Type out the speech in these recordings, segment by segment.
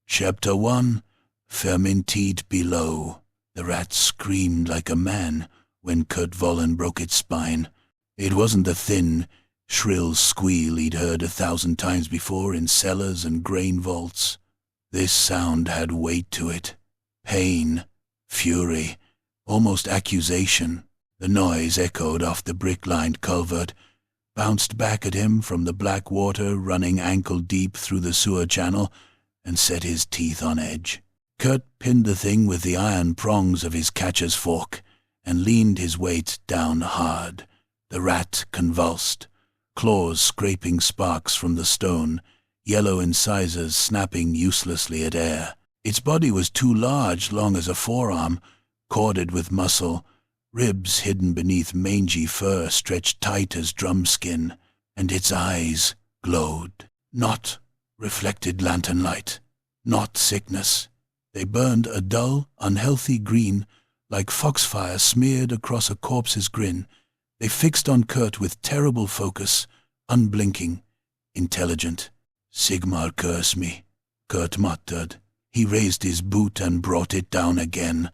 Chapter 1, Fermented Below. The rat screamed like a man when Kurt Vollen broke its spine. It wasn't the thin, shrill squeal he'd heard 1,000 times before in cellars and grain vaults. This sound had weight to it. Pain, fury, almost accusation. The noise echoed off the brick-lined culvert, bounced back at him from the black water running ankle-deep through the sewer channel, and set his teeth on edge. Kurt pinned the thing with the iron prongs of his catcher's fork and leaned his weight down hard. The rat convulsed, claws scraping sparks from the stone, yellow incisors snapping uselessly at air. Its body was too large, long as a forearm, corded with muscle, ribs hidden beneath mangy fur stretched tight as drum skin, and its eyes glowed. Not reflected lantern light, not sickness. They burned a dull, unhealthy green, like foxfire smeared across a corpse's grin. They fixed on Kurt with terrible focus, unblinking, intelligent. "Sigmar curse me," Kurt muttered. He raised his boot and brought it down again.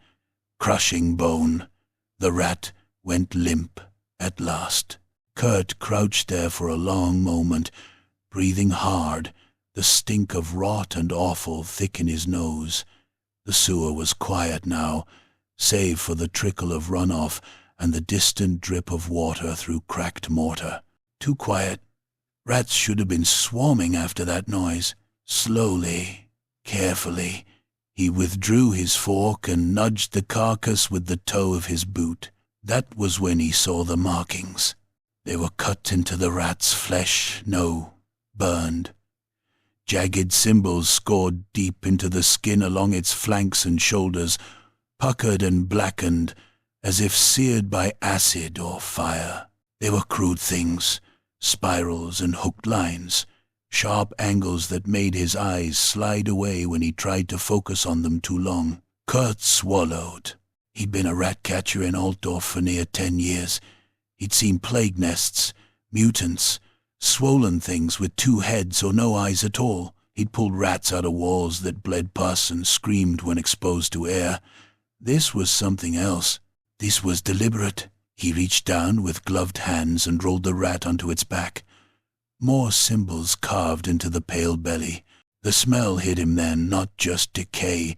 Crushing bone. The rat went limp at last. Kurt crouched there for a long moment, breathing hard, the stink of rot and offal thick in his nose. The sewer was quiet now, save for the trickle of runoff and the distant drip of water through cracked mortar. Too quiet. Rats should have been swarming after that noise. Slowly, carefully, he withdrew his fork and nudged the carcass with the toe of his boot. That was when he saw the markings. They were cut into the rat's flesh, burned. Jagged symbols scored deep into the skin along its flanks and shoulders, puckered and blackened, as if seared by acid or fire. They were crude things, spirals and hooked lines, sharp angles that made his eyes slide away when he tried to focus on them too long. Kurt swallowed. He'd been a ratcatcher in Altdorf for near 10 years. He'd seen plague nests, mutants, swollen things with 2 heads or no eyes at all. He'd pulled rats out of walls that bled pus and screamed when exposed to air. This was something else. This was deliberate. He reached down with gloved hands and rolled the rat onto its back. More symbols carved into the pale belly. The smell hit him then, not just decay,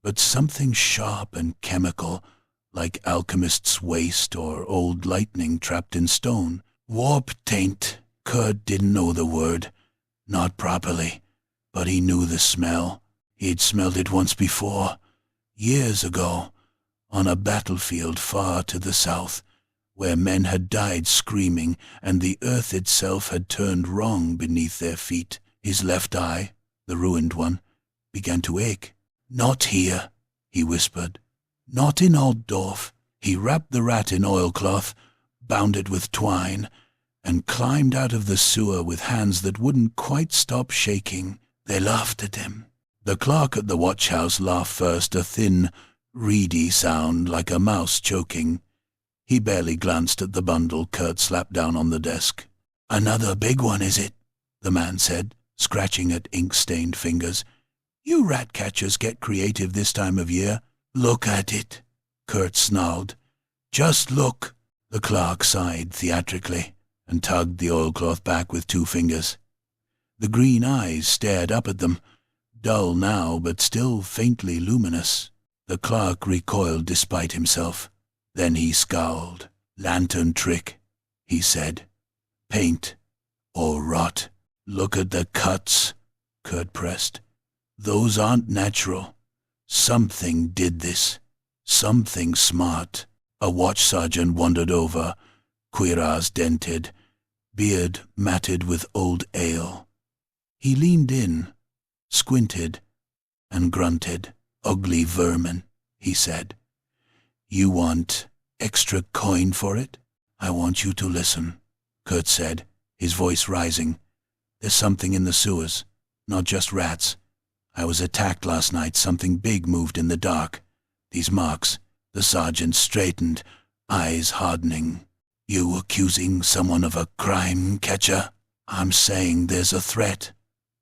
but something sharp and chemical, like alchemist's waste or old lightning trapped in stone. Warp taint. Kurt didn't know the word. Not properly. But he knew the smell. He'd smelled it once before. Years ago. On a battlefield far to the south, where men had died screaming and the earth itself had turned wrong beneath their feet. His left eye, the ruined one, began to ache. "Not here," he whispered. "Not in Altdorf." He wrapped the rat in oilcloth, bound it with twine, and climbed out of the sewer with hands that wouldn't quite stop shaking. They laughed at him. The clerk at the watchhouse laughed first, a thin, reedy sound like a mouse choking. He barely glanced at the bundle Kurt slapped down on the desk. "Another big one, is it?" the man said, scratching at ink-stained fingers. "You rat-catchers get creative this time of year." "Look at it," Kurt snarled. "Just look." The clerk sighed theatrically and tugged the oilcloth back with 2 fingers. The green eyes stared up at them, dull now but still faintly luminous. The clerk recoiled despite himself. Then he scowled. "Lantern trick," he said. "Paint or rot." "Look at the cuts," Kurt pressed. "Those aren't natural. Something did this. Something smart." A watch sergeant wandered over, cuirass dented, beard matted with old ale. He leaned in, squinted, and grunted. "Ugly vermin," he said. "You want extra coin for it?" "I want you to listen," Kurt said, his voice rising. "There's something in the sewers, not just rats. I was attacked last night. Something big moved in the dark. These marks." The sergeant straightened, eyes hardening. "You accusing someone of a crime, catcher?" "I'm saying there's a threat.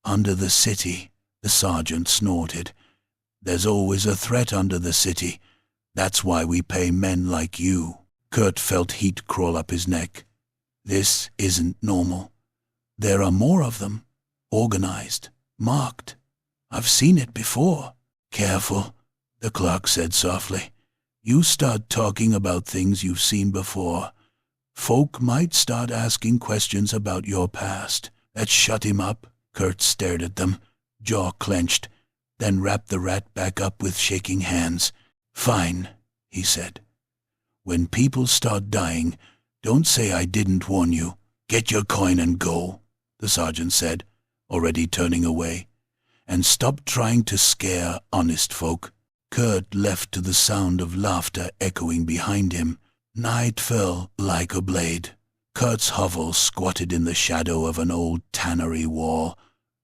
Under the city. The sergeant snorted. "There's always a threat under the city. That's why we pay men like you." Kurt felt heat crawl up his neck. "This isn't normal. There are more of them. Organized. Marked. I've seen it before." "Careful," the clerk said softly. "You start talking about things you've seen before. Folk might start asking questions about your past." "Let's shut him up." Kurt stared at them, jaw clenched, then wrapped the rat back up with shaking hands. "Fine," he said. "When people start dying, don't say I didn't warn you. Get your coin and go," the sergeant said, already turning away. "And stop trying to scare honest folk." Kurt left to the sound of laughter echoing behind him. Night fell like a blade. Kurt's hovel squatted in the shadow of an old tannery wall,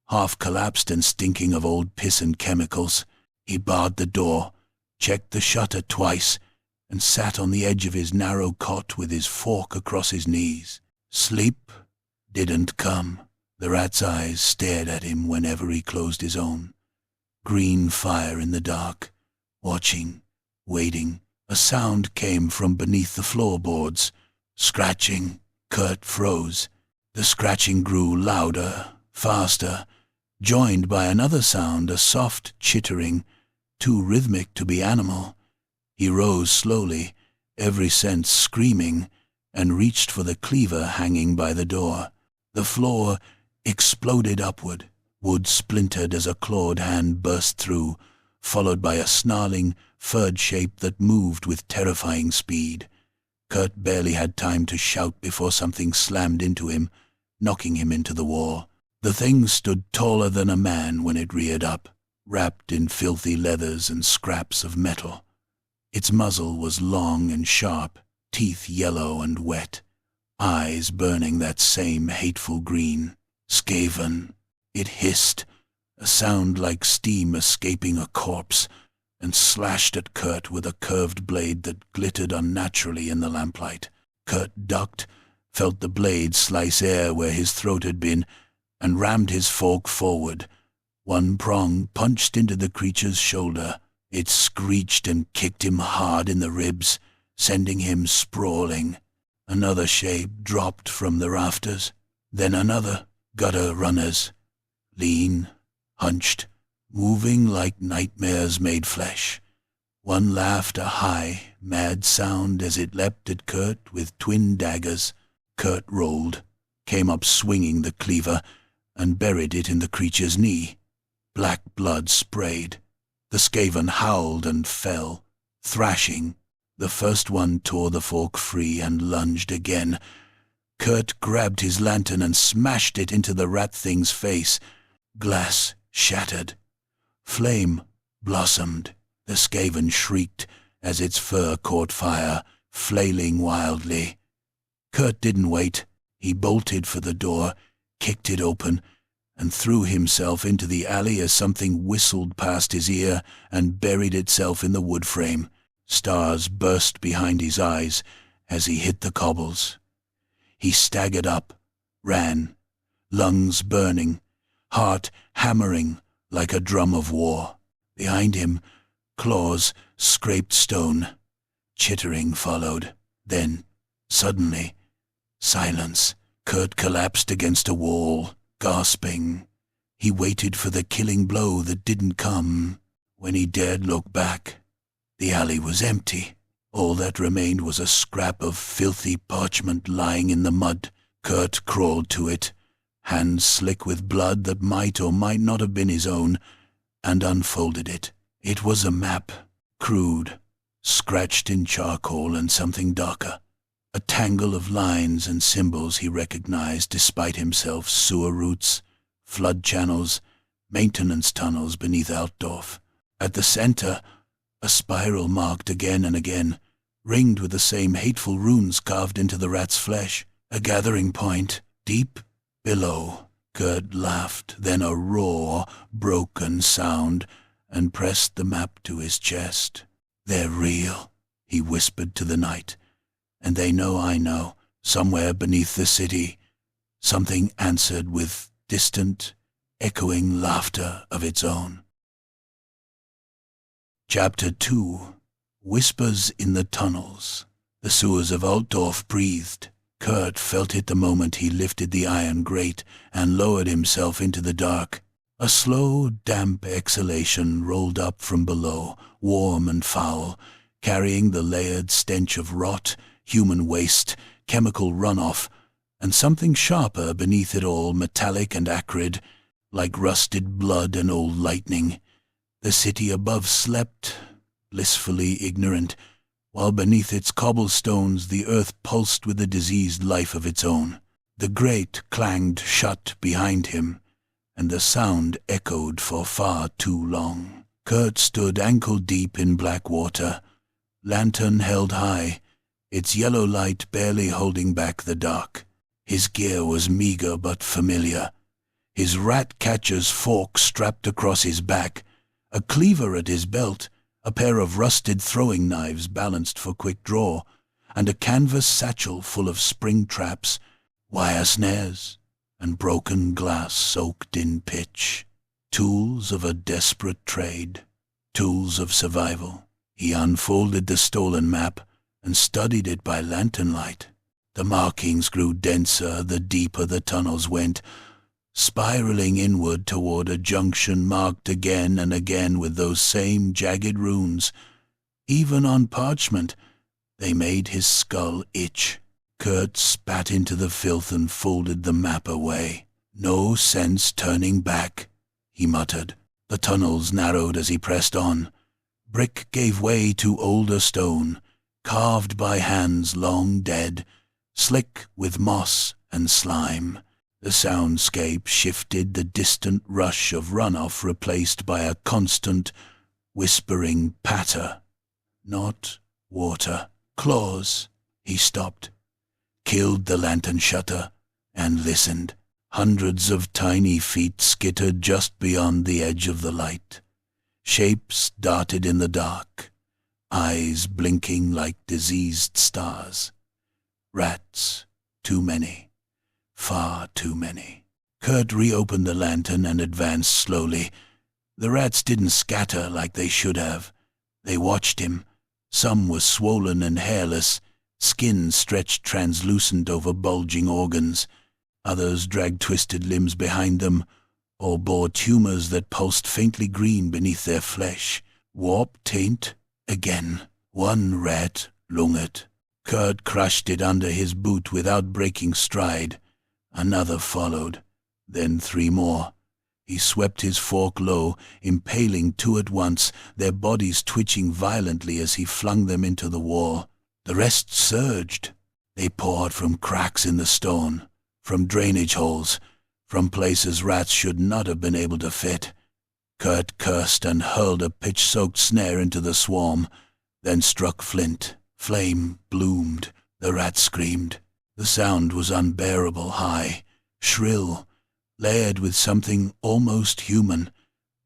half collapsed and stinking of old piss and chemicals. He barred the door, checked the shutter twice, and sat on the edge of his narrow cot with his fork across his knees. Sleep didn't come. The rat's eyes stared at him whenever he closed his own. Green fire in the dark, watching, waiting. A sound came from beneath the floorboards. Scratching. Kurt froze. The scratching grew louder, faster, joined by another sound, a soft chittering, too rhythmic to be animal. He rose slowly, every sense screaming, and reached for the cleaver hanging by the door. The floor exploded upward. Wood splintered as a clawed hand burst through, followed by a snarling, furred shape that moved with terrifying speed. Kurt barely had time to shout before something slammed into him, knocking him into the wall. The thing stood taller than a man when it reared up, wrapped in filthy leathers and scraps of metal. Its muzzle was long and sharp, teeth yellow and wet, eyes burning that same hateful green. "Skaven," it hissed, a sound like steam escaping a corpse, and slashed at Kurt with a curved blade that glittered unnaturally in the lamplight. Kurt ducked, felt the blade slice air where his throat had been, and rammed his fork forward. One prong punched into the creature's shoulder. It screeched and kicked him hard in the ribs, sending him sprawling. Another shape dropped from the rafters, then another, gutter runners, lean, hunched, moving like nightmares made flesh. One laughed a high, mad sound as it leapt at Kurt with twin daggers. Kurt rolled, came up swinging the cleaver, and buried it in the creature's knee. Black blood sprayed. The Skaven howled and fell, thrashing. The first one tore the fork free and lunged again. Kurt grabbed his lantern and smashed it into the rat thing's face. Glass shattered. Flame blossomed. The Skaven shrieked as its fur caught fire, flailing wildly. Kurt didn't wait. He bolted for the door, kicked it open, and threw himself into the alley as something whistled past his ear and buried itself in the wood frame. Stars burst behind his eyes as he hit the cobbles. He staggered up, ran, lungs burning, heart hammering like a drum of war. Behind him, claws scraped stone. Chittering followed. Then, suddenly, silence. Kurt collapsed against a wall, gasping. He waited for the killing blow that didn't come. When he dared look back, the alley was empty. All that remained was a scrap of filthy parchment lying in the mud. Kurt crawled to it, hands slick with blood that might or might not have been his own, and unfolded it. It was a map, crude, scratched in charcoal and something darker. A tangle of lines and symbols he recognized despite himself: sewer routes, flood channels, maintenance tunnels beneath Altdorf. At the center, a spiral marked again and again, ringed with the same hateful runes carved into the rat's flesh. A gathering point, deep below. Kurt laughed, then a raw, broken sound, and pressed the map to his chest. "They're real," he whispered to the night. "And they know I know, somewhere beneath the city." Something answered with distant, echoing laughter of its own. Chapter 2. Whispers in the Tunnels. The sewers of Altdorf breathed. Kurt felt it the moment he lifted the iron grate and lowered himself into the dark. A slow, damp exhalation rolled up from below, warm and foul, carrying the layered stench of rot, human waste, chemical runoff, and something sharper beneath it all, metallic and acrid, like rusted blood and old lightning. The city above slept, blissfully ignorant, while beneath its cobblestones the earth pulsed with a diseased life of its own. The grate clanged shut behind him, and the sound echoed for far too long. Kurt stood ankle-deep in black water, lantern held high, its yellow light barely holding back the dark. His gear was meager but familiar. His Ratcatcher's fork strapped across his back, a cleaver at his belt, a pair of rusted throwing knives balanced for quick draw, and a canvas satchel full of spring traps, wire snares, and broken glass soaked in pitch. Tools of a desperate trade, tools of survival. He unfolded the stolen map and studied it by lantern light. The markings grew denser the deeper the tunnels went, spiraling inward toward a junction marked again and again with those same jagged runes. Even on parchment, they made his skull itch. Kurt spat into the filth and folded the map away. No sense turning back, he muttered. The tunnels narrowed as he pressed on. Brick gave way to older stone, carved by hands long dead, slick with moss and slime. The soundscape shifted, the distant rush of runoff replaced by a constant, whispering patter. Not water. Claws. He stopped, killed the lantern shutter, and listened. Hundreds of tiny feet skittered just beyond the edge of the light. Shapes darted in the dark, eyes blinking like diseased stars. Rats. Too many. Far too many. Kurt reopened the lantern and advanced slowly. The rats didn't scatter like they should have. They watched him. Some were swollen and hairless, skin stretched translucent over bulging organs. Others dragged twisted limbs behind them, or bore tumors that pulsed faintly green beneath their flesh. Warp taint again. One rat lungered. Kurt crushed it under his boot without breaking stride. Another followed, then 3 more. He swept his fork low, impaling 2 at once, their bodies twitching violently as he flung them into the wall. The rest surged. They poured from cracks in the stone, from drainage holes, from places rats should not have been able to fit. Kurt cursed and hurled a pitch-soaked snare into the swarm, then struck flint. Flame bloomed. The rats screamed. The sound was unbearable high, shrill, layered with something almost human.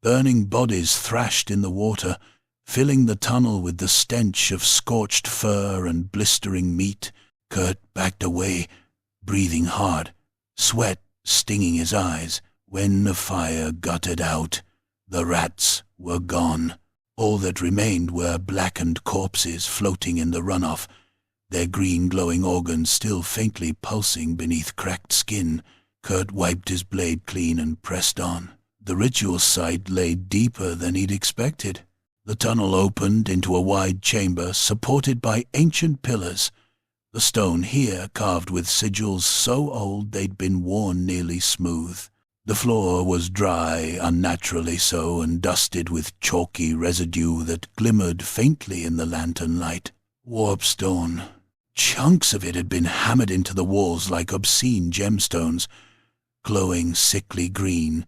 Burning bodies thrashed in the water, filling the tunnel with the stench of scorched fur and blistering meat. Kurt backed away, breathing hard, sweat stinging his eyes. When the fire guttered out, the rats were gone. All that remained were blackened corpses floating in the runoff, their green glowing organs still faintly pulsing beneath cracked skin. Kurt wiped his blade clean and pressed on. The ritual site lay deeper than he'd expected. The tunnel opened into a wide chamber supported by ancient pillars, the stone here carved with sigils so old they'd been worn nearly smooth. The floor was dry, unnaturally so, and dusted with chalky residue that glimmered faintly in the lantern light. Warpstone. Chunks of it had been hammered into the walls like obscene gemstones, glowing sickly green,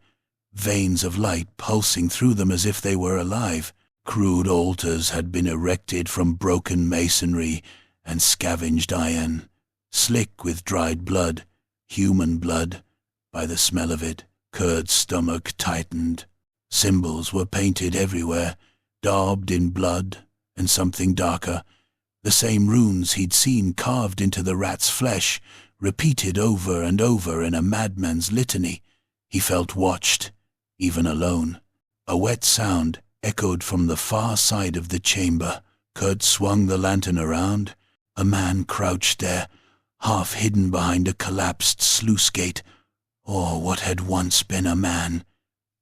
veins of light pulsing through them as if they were alive. Crude altars had been erected from broken masonry and scavenged iron, slick with dried blood, human blood. By the smell of it, Kurt's stomach tightened. Symbols were painted everywhere, daubed in blood and something darker. The same runes he'd seen carved into the rat's flesh, repeated over and over in a madman's litany. He felt watched, even alone. A wet sound echoed from the far side of the chamber. Kurt swung the lantern around. A man crouched there, half hidden behind a collapsed sluice gate, or what had once been a man.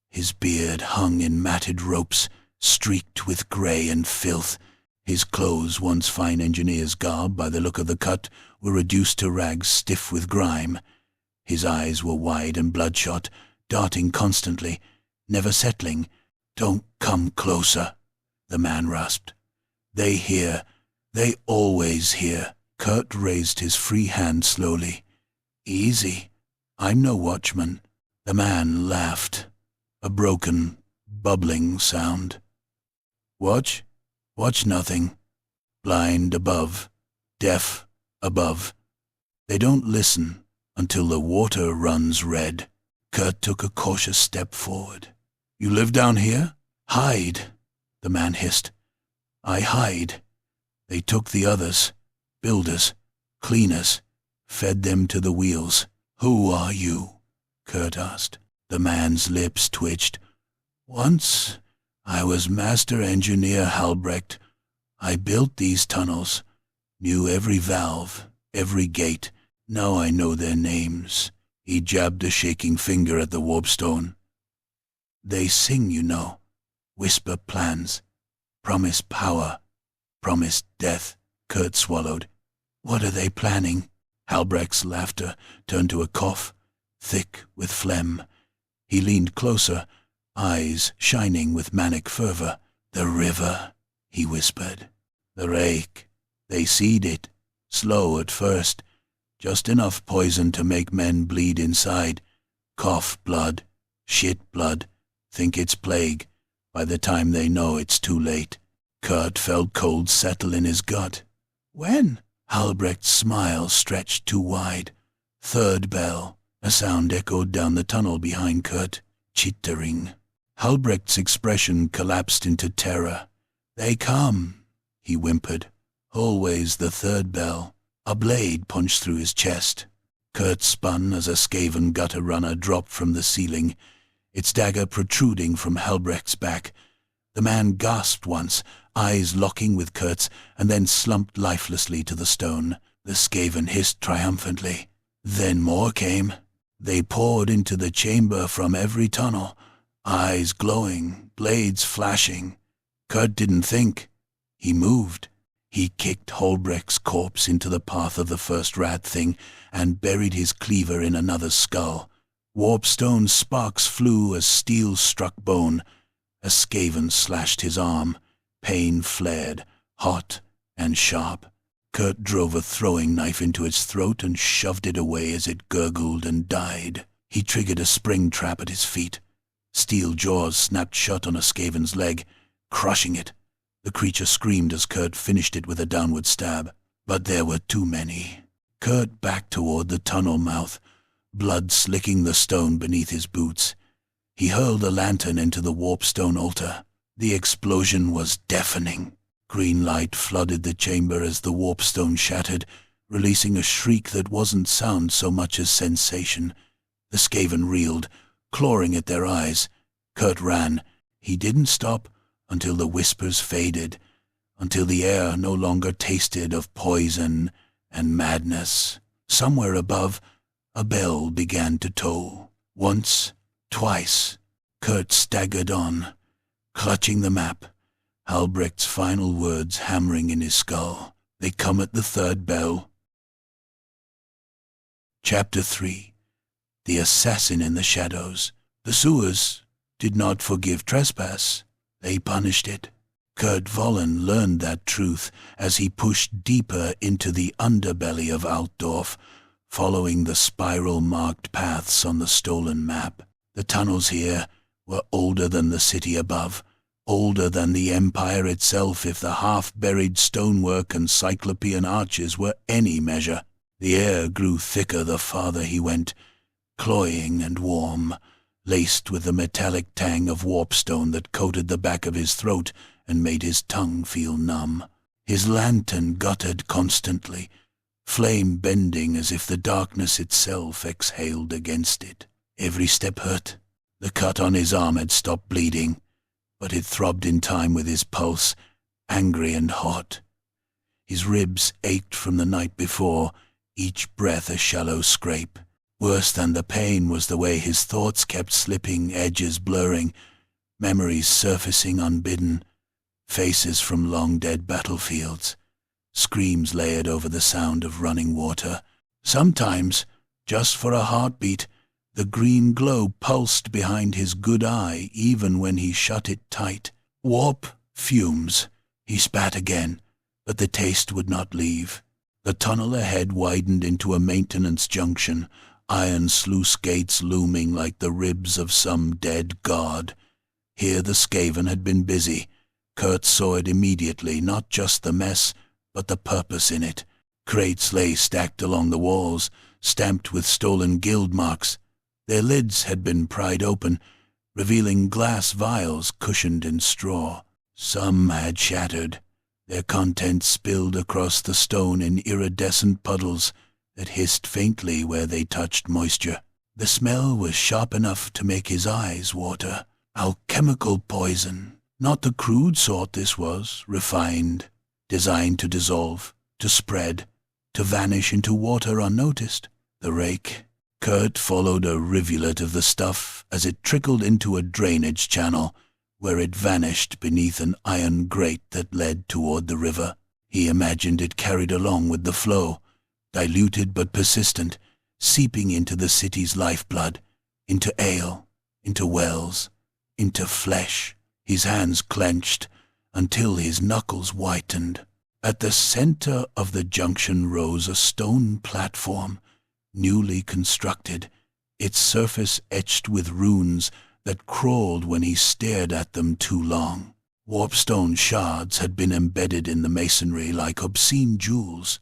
His beard hung in matted ropes, streaked with grey and filth. His clothes, once fine engineer's garb by the look of the cut, were reduced to rags stiff with grime. His eyes were wide and bloodshot, darting constantly, never settling. "Don't come closer," the man rasped. "They hear. They always hear." Kurt raised his free hand slowly. "Easy. I'm no watchman." The man laughed, a broken, bubbling sound. "Watch? Watch nothing. Blind above, deaf above. They don't listen until the water runs red." Kurt took a cautious step forward. "You live down here?" "Hide," the man hissed. "I hide. They took the others, builders, cleaners, fed them to the wheels." "Who are you?" Kurt asked. The man's lips twitched. "Once I was master engineer Halbrecht. I built these tunnels, knew every valve, every gate. Now I know their names." He jabbed a shaking finger at the warpstone. "They sing, you know, whisper plans, promise power, promise death." Kurt swallowed. "What are they planning?" Halbrecht's laughter turned to a cough, thick with phlegm. He leaned closer, eyes shining with manic fervor. "The river," he whispered. "The Reik. They seed it, slow at first, just enough poison to make men bleed inside. Cough blood, shit blood, think it's plague. By the time they know, it's too late." Kurt felt cold settle in his gut. "When?" Halbrecht's smile stretched too wide. "Third bell." A sound echoed down the tunnel behind Kurt. Chittering. Halbrecht's expression collapsed into terror. "They come," he whimpered. "Always the third bell." A blade punched through his chest. Kurt spun as a Skaven gutter runner dropped from the ceiling, its dagger protruding from Halbrecht's back. The man gasped once, eyes locking with Kurt's, and then slumped lifelessly to the stone. The Skaven hissed triumphantly. Then more came. They poured into the chamber from every tunnel, eyes glowing, blades flashing. Kurt didn't think. He moved. He kicked Halbrecht's corpse into the path of the first rat thing and buried his cleaver in another's skull. Warpstone sparks flew as steel struck bone. A Skaven slashed his arm. Pain flared, hot and sharp. Kurt drove a throwing knife into its throat and shoved it away as it gurgled and died. He triggered a spring trap at his feet. Steel jaws snapped shut on a Skaven's leg, crushing it. The creature screamed as Kurt finished it with a downward stab. But there were too many. Kurt backed toward the tunnel mouth, blood slicking the stone beneath his boots. He hurled a lantern into the warpstone altar. The explosion was deafening. Green light flooded the chamber as the warpstone shattered, releasing a shriek that wasn't sound so much as sensation. The Skaven reeled, clawing at their eyes. Kurt ran. He didn't stop until the whispers faded, until the air no longer tasted of poison and madness. Somewhere above, a bell began to toll. Once, twice. Kurt staggered on, clutching the map, Halbrecht's final words hammering in his skull. They come at the third bell. Chapter 3. The Assassin in the Shadows. The sewers did not forgive trespass. They punished it. Kurt Vollen learned that truth as he pushed deeper into the underbelly of Altdorf, following the spiral-marked paths on the stolen map. The tunnels here were older than the city above, older than the empire itself if the half-buried stonework and cyclopean arches were any measure. The air grew thicker the farther he went, cloying and warm, laced with the metallic tang of warpstone that coated the back of his throat and made his tongue feel numb. His lantern guttered constantly, flame bending as if the darkness itself exhaled against it. Every step hurt. The cut on his arm had stopped bleeding, but it throbbed in time with his pulse, angry and hot. His ribs ached from the night before, each breath a shallow scrape. Worse than the pain was the way his thoughts kept slipping, edges blurring, memories surfacing unbidden, faces from long-dead battlefields, screams layered over the sound of running water. Sometimes, just for a heartbeat, the green glow pulsed behind his good eye even when he shut it tight. Warp fumes. He spat again, but the taste would not leave. The tunnel ahead widened into a maintenance junction, iron sluice gates looming like the ribs of some dead god. Here the Skaven had been busy. Kurt saw it immediately, not just the mess, but the purpose in it. Crates lay stacked along the walls, stamped with stolen guild marks. Their lids had been pried open, revealing glass vials cushioned in straw. Some had shattered, their contents spilled across the stone in iridescent puddles that hissed faintly where they touched moisture. The smell was sharp enough to make his eyes water. Alchemical poison. Not the crude sort this was, refined, designed to dissolve, to spread, to vanish into water unnoticed. The Reik. Kurt followed a rivulet of the stuff as it trickled into a drainage channel, where it vanished beneath an iron grate that led toward the river. He imagined it carried along with the flow, diluted but persistent, seeping into the city's lifeblood, into ale, into wells, into flesh. His hands clenched until his knuckles whitened. At the center of the junction rose a stone platform, newly constructed, its surface etched with runes that crawled when he stared at them too long. Warpstone shards had been embedded in the masonry like obscene jewels,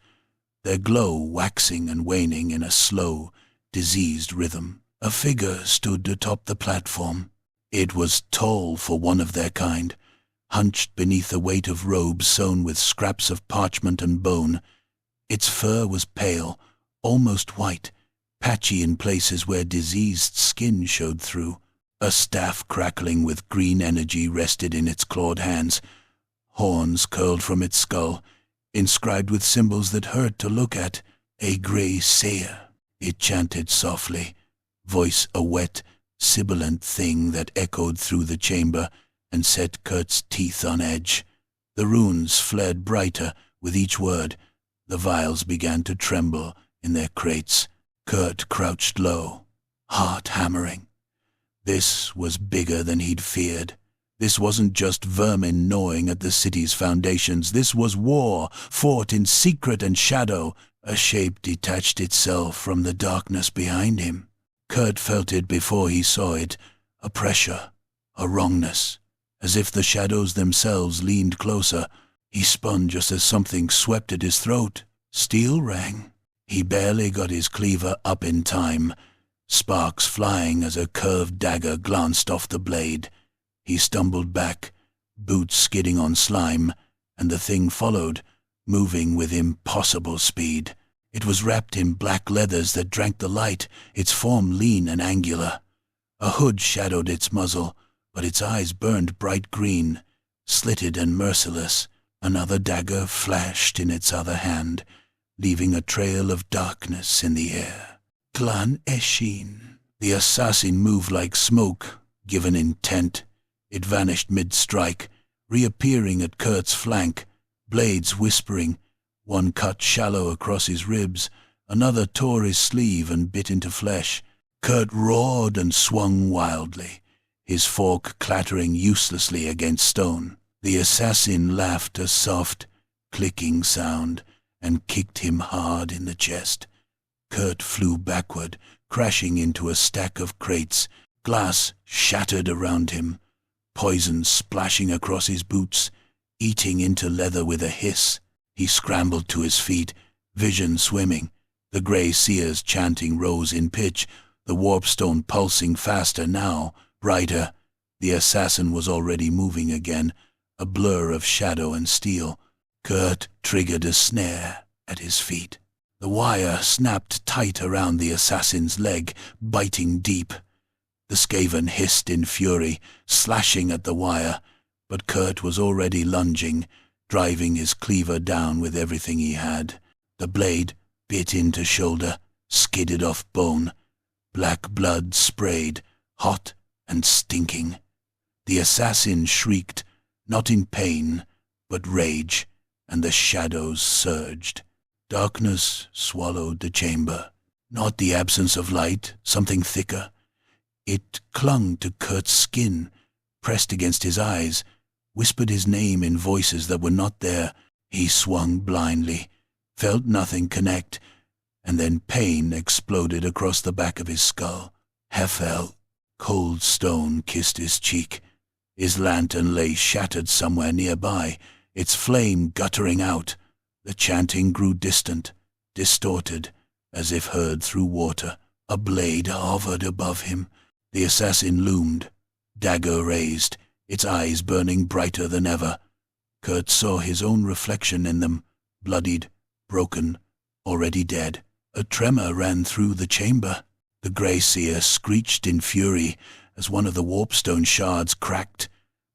their glow waxing and waning in a slow, diseased rhythm. A figure stood atop the platform. It was tall for one of their kind, hunched beneath a weight of robes sewn with scraps of parchment and bone. Its fur was pale, almost white, patchy in places where diseased skin showed through. A staff crackling with green energy rested in its clawed hands. Horns curled from its skull, inscribed with symbols that hurt to look at. A grey seer. It chanted softly, voice a wet, sibilant thing that echoed through the chamber and set Kurt's teeth on edge. The runes flared brighter with each word. The vials began to tremble in their crates. Kurt crouched low, heart hammering. This was bigger than he'd feared. This wasn't just vermin gnawing at the city's foundations. This was war, fought in secret and shadow. A shape detached itself from the darkness behind him. Kurt felt it before he saw it, a pressure, a wrongness, as if the shadows themselves leaned closer. He spun just as something swept at his throat. Steel rang. He barely got his cleaver up in time, sparks flying as a curved dagger glanced off the blade. He stumbled back, boots skidding on slime, and the thing followed, moving with impossible speed. It was wrapped in black leathers that drank the light, its form lean and angular. A hood shadowed its muzzle, but its eyes burned bright green, slitted and merciless. Another dagger flashed in its other hand, leaving a trail of darkness in the air. Clan Eshin. The assassin moved like smoke, given intent. It vanished mid-strike, reappearing at Kurt's flank, blades whispering. One cut shallow across his ribs, another tore his sleeve and bit into flesh. Kurt roared and swung wildly, his fork clattering uselessly against stone. The assassin laughed a soft, clicking sound and kicked him hard in the chest. Kurt flew backward, crashing into a stack of crates. Glass shattered around him, poison splashing across his boots, eating into leather with a hiss. He scrambled to his feet, vision swimming. The grey seer's chanting rose in pitch, the warpstone pulsing faster now, brighter. The assassin was already moving again, a blur of shadow and steel. Kurt triggered a snare at his feet. The wire snapped tight around the assassin's leg, biting deep. The Skaven hissed in fury, slashing at the wire, but Kurt was already lunging, driving his cleaver down with everything he had. The blade bit into shoulder, skidded off bone. Black blood sprayed, hot and stinking. The assassin shrieked, not in pain, but rage, and the shadows surged. Darkness swallowed the chamber. Not the absence of light, something thicker. It clung to Kurt's skin, pressed against his eyes, whispered his name in voices that were not there. He swung blindly, felt nothing connect, and then pain exploded across the back of his skull. Hefel, cold stone, kissed his cheek. His lantern lay shattered somewhere nearby, its flame guttering out. The chanting grew distant, distorted, as if heard through water. A blade hovered above him. The assassin loomed, dagger raised, its eyes burning brighter than ever. Kurt saw his own reflection in them, bloodied, broken, already dead. A tremor ran through the chamber. The grey seer screeched in fury as one of the warpstone shards cracked,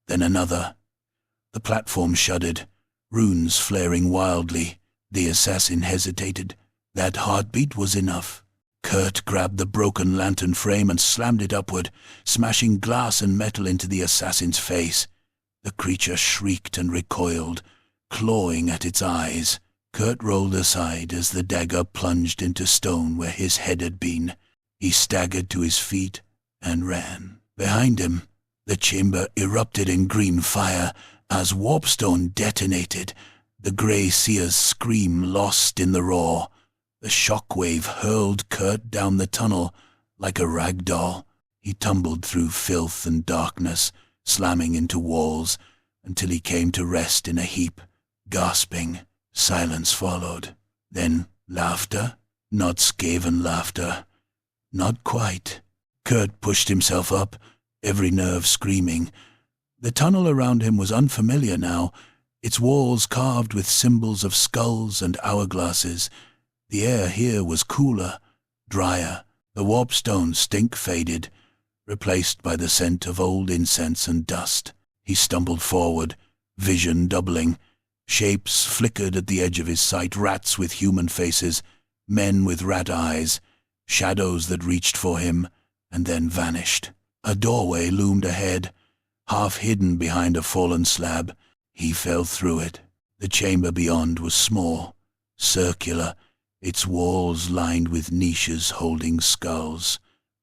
then another. The platform shuddered, runes flaring wildly. The assassin hesitated. That heartbeat was enough. Kurt grabbed the broken lantern frame and slammed it upward, smashing glass and metal into the assassin's face. The creature shrieked and recoiled, clawing at its eyes. Kurt rolled aside as the dagger plunged into stone where his head had been. He staggered to his feet and ran. Behind him, the chamber erupted in green fire as warpstone detonated, the grey seer's scream lost in the roar. The shockwave hurled Kurt down the tunnel like a rag doll. He tumbled through filth and darkness, slamming into walls, until he came to rest in a heap, gasping. Silence followed. Then laughter, not Skaven laughter. Not quite. Kurt pushed himself up, every nerve screaming. The tunnel around him was unfamiliar now, its walls carved with symbols of skulls and hourglasses. The air here was cooler, drier. The warpstone stink faded, replaced by the scent of old incense and dust. He stumbled forward, vision doubling. Shapes flickered at the edge of his sight, rats with human faces, men with rat eyes, shadows that reached for him and then vanished. A doorway loomed ahead, half hidden behind a fallen slab. He fell through it. The chamber beyond was small, circular, its walls lined with niches holding skulls.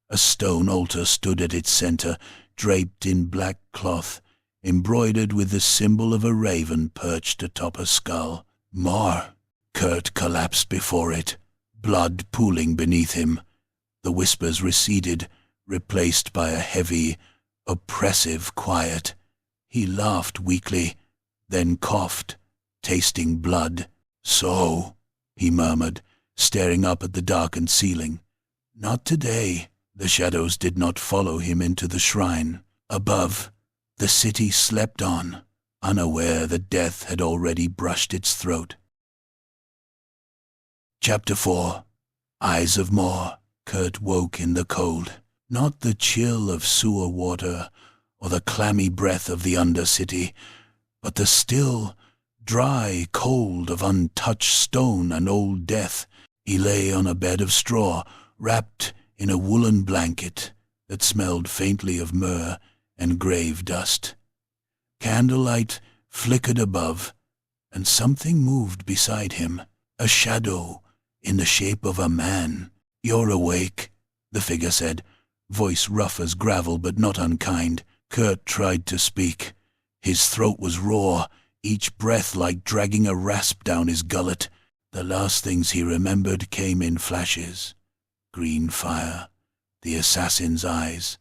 A stone altar stood at its center, draped in black cloth, embroidered with the symbol of a raven perched atop a skull. More. Kurt collapsed before it, blood pooling beneath him. The whispers receded, replaced by a heavy, oppressive quiet. He laughed weakly, then coughed, tasting blood. So, he murmured, staring up at the darkened ceiling. Not today. The shadows did not follow him into the shrine. Above, the city slept on, unaware that death had already brushed its throat. Chapter 4. Eyes of More. Kurt woke in the cold. Not the chill of sewer water or the clammy breath of the Undercity, but the still, dry cold of untouched stone and old death. He lay on a bed of straw, wrapped in a woolen blanket that smelled faintly of myrrh and grave dust. Candlelight flickered above, and something moved beside him, a shadow in the shape of a man. "You're awake," the figure said, voice rough as gravel but not unkind. Kurt tried to speak. His throat was raw, each breath like dragging a rasp down his gullet. The last things he remembered came in flashes. Green fire, the assassin's eyes,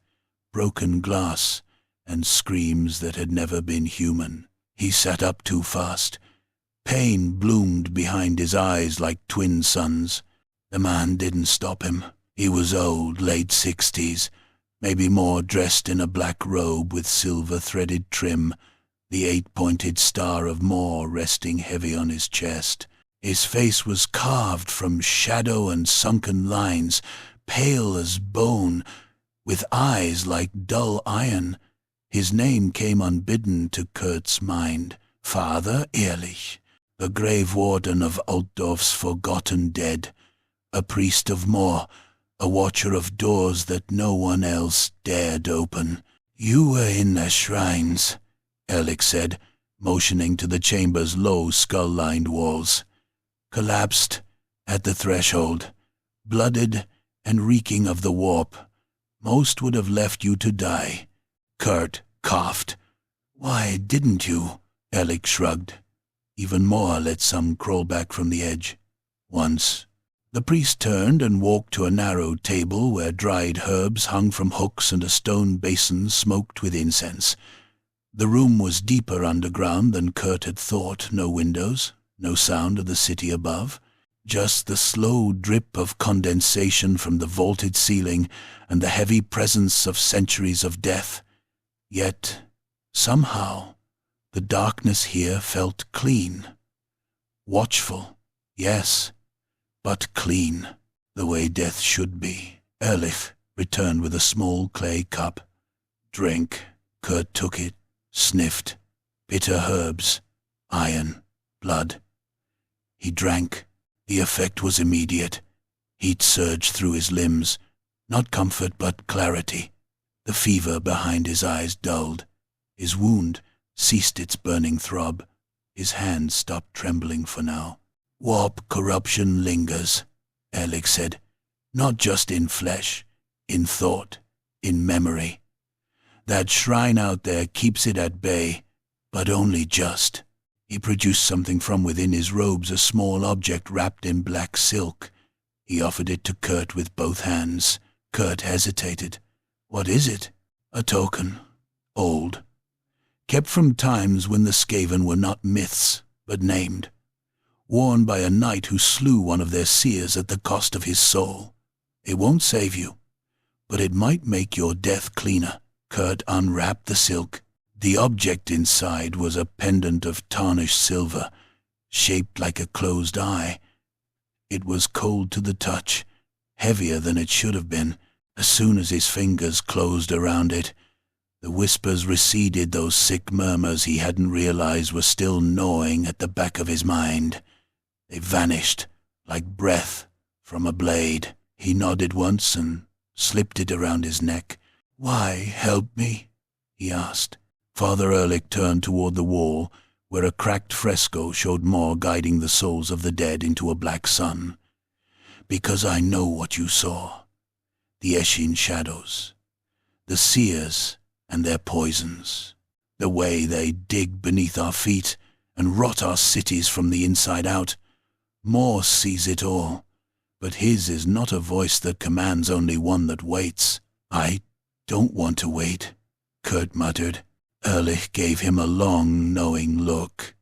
broken glass, and screams that had never been human. He sat up too fast. Pain bloomed behind his eyes like twin suns. The man didn't stop him. He was old, late 60s, maybe more, dressed in a black robe with silver-threaded trim, the 8-pointed star of More resting heavy on his chest. His face was carved from shadow and sunken lines, pale as bone, with eyes like dull iron. His name came unbidden to Kurt's mind. Father Ehrlich, the grave warden of Altdorf's forgotten dead, a priest of more, a watcher of doors that no one else dared open. You were in the shrines, Ehrlich said, motioning to the chamber's low skull-lined walls. Collapsed at the threshold, blooded and reeking of the warp. Most would have left you to die. Kurt coughed. Why didn't you? Ehrlich shrugged. Even more let some crawl back from the edge. Once. The priest turned and walked to a narrow table where dried herbs hung from hooks and a stone basin smoked with incense. The room was deeper underground than Kurt had thought. No windows, no sound of the city above. Just the slow drip of condensation from the vaulted ceiling and the heavy presence of centuries of death. Yet, somehow, the darkness here felt clean. Watchful, yes, but clean, the way death should be. Ehrlich returned with a small clay cup. Drink. Kurt took it, sniffed. Bitter herbs, iron, blood. He drank. The effect was immediate. Heat surged through his limbs, not comfort but clarity. The fever behind his eyes dulled. His wound ceased its burning throb. His hands stopped trembling for now. Warp corruption lingers, Ehrlich said, not just in flesh, in thought, in memory. That shrine out there keeps it at bay, but only just. He produced something from within his robes, a small object wrapped in black silk. He offered it to Kurt with both hands. Kurt hesitated. What is it? A token. Old. Kept from times when the Skaven were not myths, but named. Worn by a knight who slew one of their seers at the cost of his soul. It won't save you, but it might make your death cleaner. Kurt unwrapped the silk. The object inside was a pendant of tarnished silver, shaped like a closed eye. It was cold to the touch, heavier than it should have been. As soon as his fingers closed around it, the whispers receded, those sick murmurs he hadn't realized were still gnawing at the back of his mind. They vanished, like breath from a blade. He nodded once and slipped it around his neck. Why help me? He asked. Father Ehrlich turned toward the wall, where a cracked fresco showed more guiding the souls of the dead into a black sun. Because I know what you saw. The Eshin shadows. The seers and their poisons. The way they dig beneath our feet and rot our cities from the inside out. Morse sees it all, but his is not a voice that commands, only one that waits. I don't want to wait, Kurt muttered. Ehrlich gave him a long, knowing look.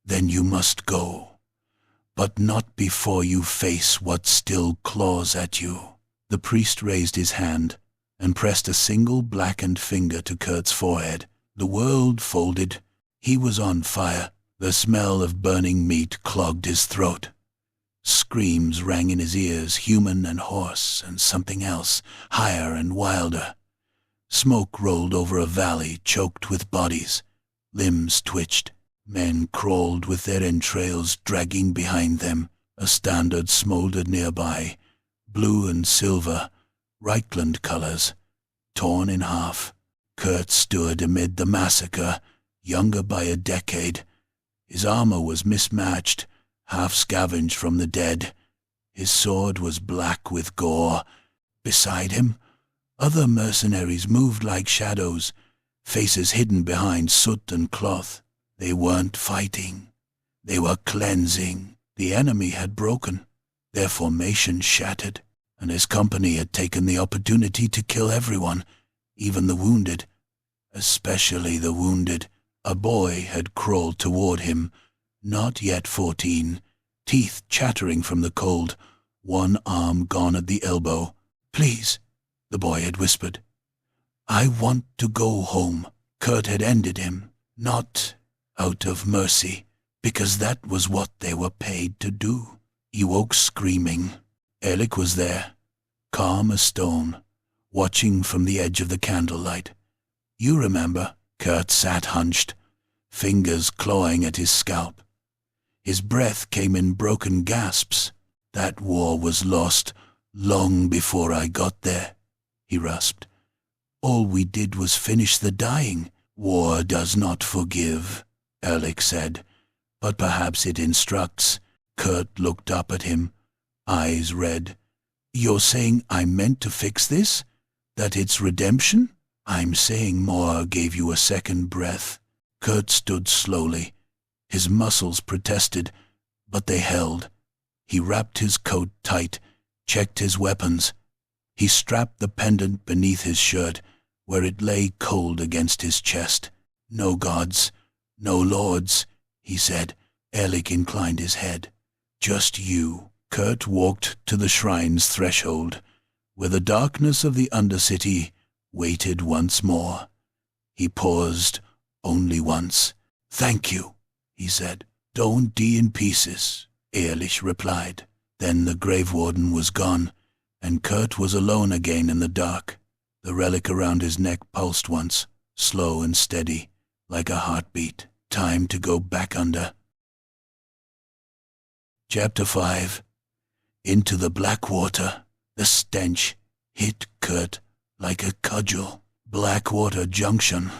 Then you must go, but not before you face what still claws at you. The priest raised his hand and pressed a single blackened finger to Kurt's forehead. The world folded. He was on fire. The smell of burning meat clogged his throat. Screams rang in his ears, human and hoarse, and something else, higher and wilder. Smoke rolled over a valley choked with bodies. Limbs twitched. Men crawled with their entrails dragging behind them. A standard smoldered nearby, blue and silver, Reichland colors, torn in half. Kurt stood amid the massacre, younger by a decade. His armor was mismatched, half scavenged from the dead. His sword was black with gore. Beside him, other mercenaries moved like shadows, faces hidden behind soot and cloth. They weren't fighting. They were cleansing. The enemy had broken, their formation shattered, and his company had taken the opportunity to kill everyone, even the wounded, especially the wounded. A boy had crawled toward him, not yet 14, teeth chattering from the cold, one arm gone at the elbow. Please, the boy had whispered. I want to go home. Kurt had ended him, not out of mercy, because that was what they were paid to do. He woke screaming. Ehrlich was there, calm as stone, watching from the edge of the candlelight. You remember, Kurt sat hunched, fingers clawing at his scalp. His breath came in broken gasps. That war was lost long before I got there, he rasped. All we did was finish the dying. War does not forgive, Erlich said, but perhaps it instructs. Kurt looked up at him, eyes red. You're saying I'm meant to fix this? That it's redemption? I'm saying Moore gave you a second breath. Kurt stood slowly. His muscles protested, but they held. He wrapped his coat tight, checked his weapons. He strapped the pendant beneath his shirt, where it lay cold against his chest. No gods, no lords, he said. Erlich inclined his head. Just you. Kurt walked to the shrine's threshold, where the darkness of the Undercity waited once more. He paused only once. Thank you, he said. Don't die in pieces, Erlich replied. Then the grave warden was gone, and Kurt was alone again in the dark. The relic around his neck pulsed once, slow and steady, like a heartbeat. Time to go back under. Chapter 5. Into the Blackwater. The stench hit Kurt like a cudgel. Blackwater Junction.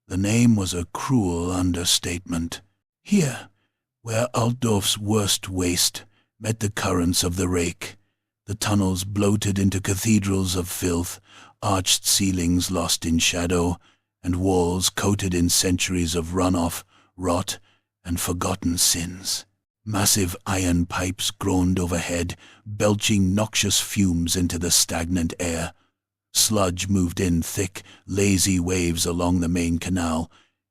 The name was a cruel understatement. Here, where Altdorf's worst waste met the currents of the Reik, the tunnels bloated into cathedrals of filth, arched ceilings lost in shadow, and walls coated in centuries of runoff, rot, and forgotten sins. Massive iron pipes groaned overhead, belching noxious fumes into the stagnant air. Sludge moved in thick, lazy waves along the main canal,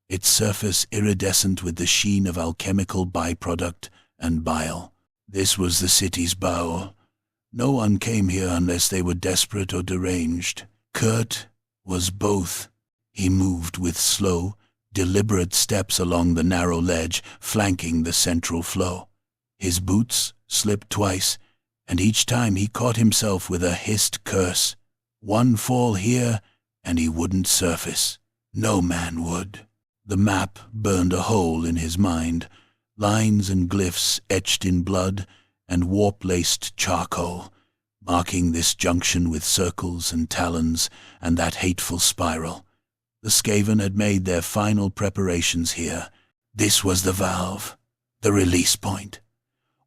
its surface iridescent with the sheen of alchemical byproduct and bile. This was the city's bowel. No one came here unless they were desperate or deranged. Kurt was both. He moved with slow, deliberate steps along the narrow ledge flanking the central flow. His boots slipped twice, and each time he caught himself with a hissed curse. One fall here, and he wouldn't surface. No man would. The map burned a hole in his mind, lines and glyphs etched in blood and warp-laced charcoal, marking this junction with circles and talons and that hateful spiral. The Skaven had made their final preparations here. This was the valve, the release point.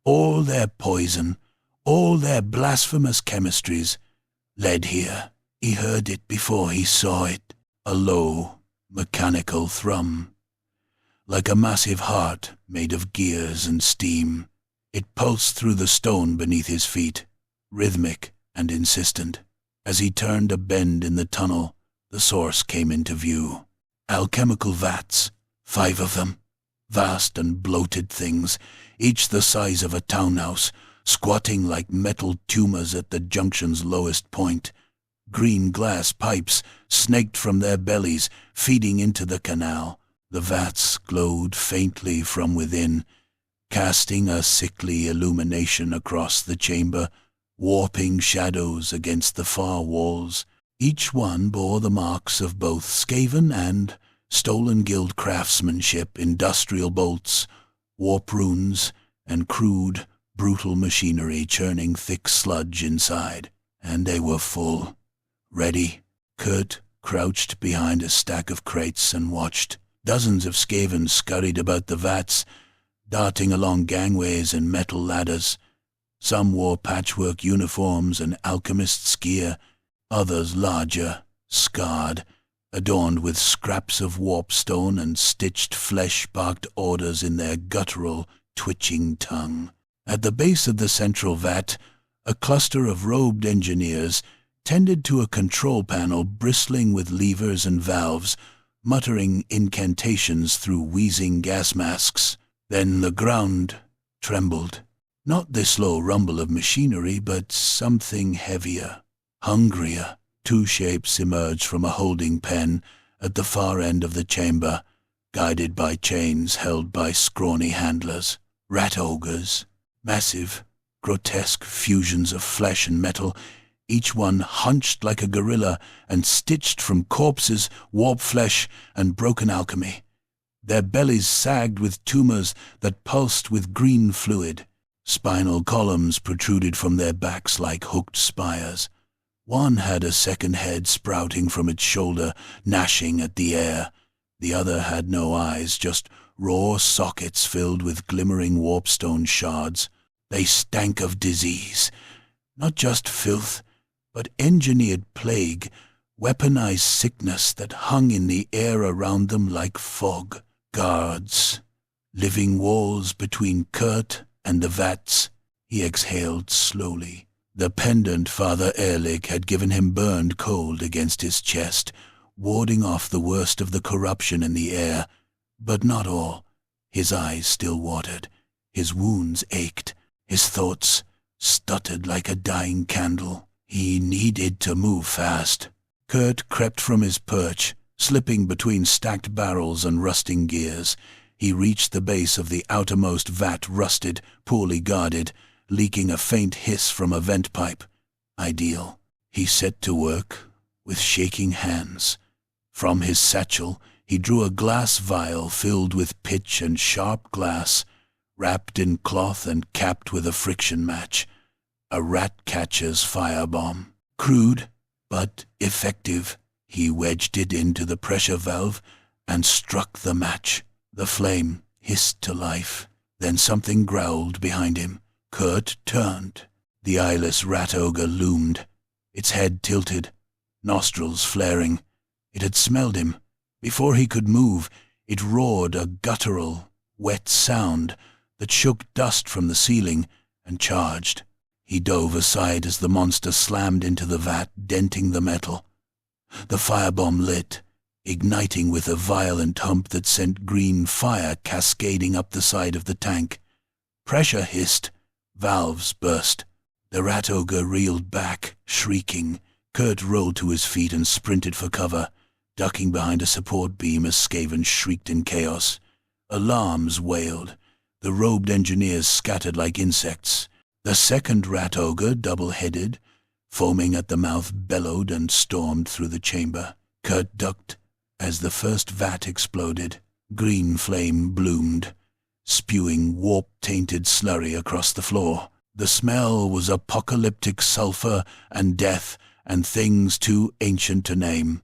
All their poison, all their blasphemous chemistries led here. He heard it before he saw it, a low, mechanical thrum. Like a massive heart made of gears and steam, it pulsed through the stone beneath his feet, rhythmic and insistent. As he turned a bend in the tunnel, the source came into view. Alchemical vats, 5 of them, vast and bloated things, each the size of a townhouse, squatting like metal tumors at the junction's lowest point. Green glass pipes snaked from their bellies, feeding into the canal. The vats glowed faintly from within, casting a sickly illumination across the chamber, warping shadows against the far walls. Each one bore the marks of both Skaven and Stolen Guild craftsmanship, industrial bolts, warp runes, and crude, brutal machinery churning thick sludge inside. And they were full. Ready. Kurt crouched behind a stack of crates and watched. Dozens of Skaven scurried about the vats, darting along gangways and metal ladders. Some wore patchwork uniforms and alchemist's gear, others larger, scarred, adorned with scraps of warpstone and stitched flesh barked orders in their guttural, twitching tongue. At the base of the central vat, a cluster of robed engineers tended to a control panel bristling with levers and valves, muttering incantations through wheezing gas masks. Then the ground trembled. Not the slow rumble of machinery, but something heavier, hungrier. 2 shapes emerged from a holding pen at the far end of the chamber, guided by chains held by scrawny handlers. Rat ogres, massive, grotesque fusions of flesh and metal, each one hunched like a gorilla and stitched from corpses, warped flesh, and broken alchemy. Their bellies sagged with tumors that pulsed with green fluid. Spinal columns protruded from their backs like hooked spires. One had a second head sprouting from its shoulder, gnashing at the air. The other had no eyes, just raw sockets filled with glimmering warpstone shards. They stank of disease, not just filth, but engineered plague, weaponized sickness that hung in the air around them like fog. Guards, living walls between Kurt and the vats. He exhaled slowly. The pendant Father Ehrlich had given him burned cold against his chest, warding off the worst of the corruption in the air. But not all. His eyes still watered. His wounds ached. His thoughts stuttered like a dying candle. He needed to move fast. Kurt crept from his perch, slipping between stacked barrels and rusting gears. He reached the base of the outermost vat, rusted, poorly guarded, leaking a faint hiss from a vent pipe. Ideal. He set to work with shaking hands. From his satchel, he drew a glass vial filled with pitch and sharp glass, wrapped in cloth and capped with a friction match. A Ratcatcher's firebomb. Crude, but effective. He wedged it into the pressure valve and struck the match. The flame hissed to life. Then something growled behind him. Kurt turned. The eyeless rat ogre loomed, its head tilted, nostrils flaring. It had smelled him. Before he could move, it roared a guttural, wet sound that shook dust from the ceiling and charged. He dove aside as the monster slammed into the vat, denting the metal. The firebomb lit, igniting with a violent hump that sent green fire cascading up the side of the tank. Pressure hissed. Valves burst. The rat ogre reeled back, shrieking. Kurt rolled to his feet and sprinted for cover, ducking behind a support beam as Skaven shrieked in chaos. Alarms wailed. The robed engineers scattered like insects. The second rat ogre, double-headed, foaming at the mouth, bellowed and stormed through the chamber. Kurt ducked as the first vat exploded. Green flame bloomed, spewing warp-tainted slurry across the floor. The smell was apocalyptic sulfur and death and things too ancient to name.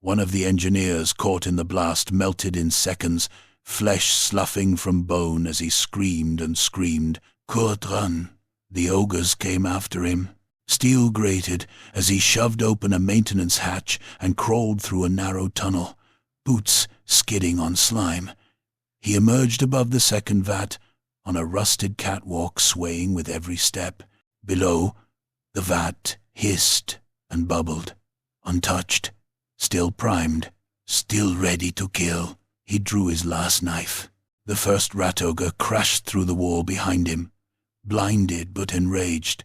One of the engineers caught in the blast melted in seconds, flesh sloughing from bone as he screamed and screamed. Kurt run. The ogres came after him. Steel grated as he shoved open a maintenance hatch and crawled through a narrow tunnel, boots skidding on slime. He emerged above the second vat, on a rusted catwalk swaying with every step. Below, the vat hissed and bubbled, untouched, still primed, still ready to kill. He drew his last knife. The first rat ogre crashed through the wall behind him, blinded but enraged.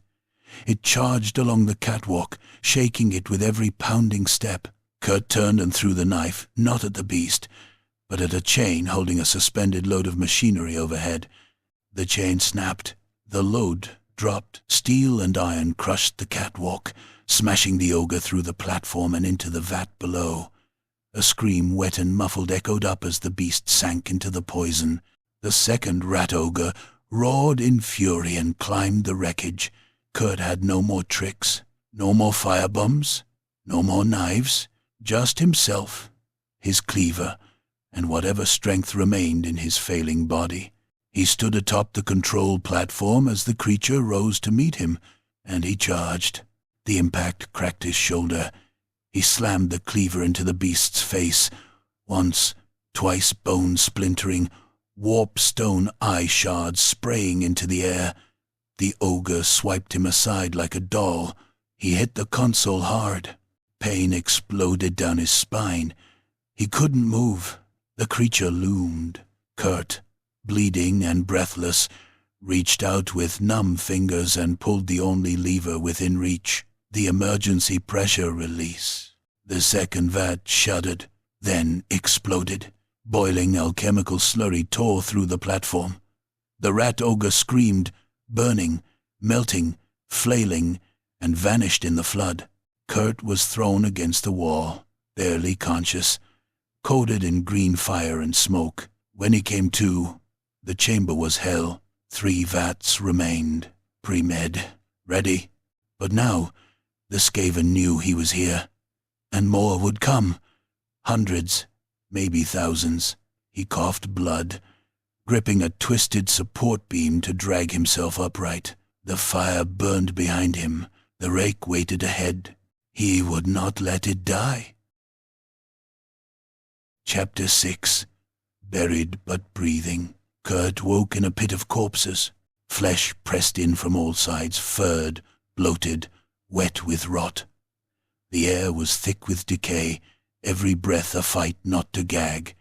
It charged along the catwalk, shaking it with every pounding step. Kurt turned and threw the knife, not at the beast, but at a chain holding a suspended load of machinery overhead. The chain snapped. The load dropped. Steel and iron crushed the catwalk, smashing the ogre through the platform and into the vat below. A scream, wet and muffled, echoed up as the beast sank into the poison. The second rat ogre roared in fury and climbed the wreckage. Kurt had no more tricks, no more firebombs, no more knives, just himself, his cleaver, and whatever strength remained in his failing body. He stood atop the control platform as the creature rose to meet him, and he charged. The impact cracked his shoulder. He slammed the cleaver into the beast's face, once, twice, bone splintering, warp stone eye shards spraying into the air. The ogre swiped him aside like a doll. He hit the console hard. Pain exploded down his spine. He couldn't move. The creature loomed. Kurt, bleeding and breathless, reached out with numb fingers and pulled the only lever within reach, the emergency pressure release. The second vat shuddered, then exploded. Boiling alchemical slurry tore through the platform. The rat ogre screamed, burning, melting, flailing, and vanished in the flood. Kurt was thrown against the wall, barely conscious, coated in green fire and smoke. When he came to, the chamber was hell. 3 vats remained, pre-med, ready. But now, the Skaven knew he was here, and more would come. Hundreds, maybe thousands. He coughed blood, gripping a twisted support beam to drag himself upright. The fire burned behind him. The Reik waited ahead. He would not let it die. Chapter 6. Buried but breathing. Kurt woke in a pit of corpses. Flesh pressed in from all sides, furred, bloated, wet with rot. The air was thick with decay, every breath a fight not to gag.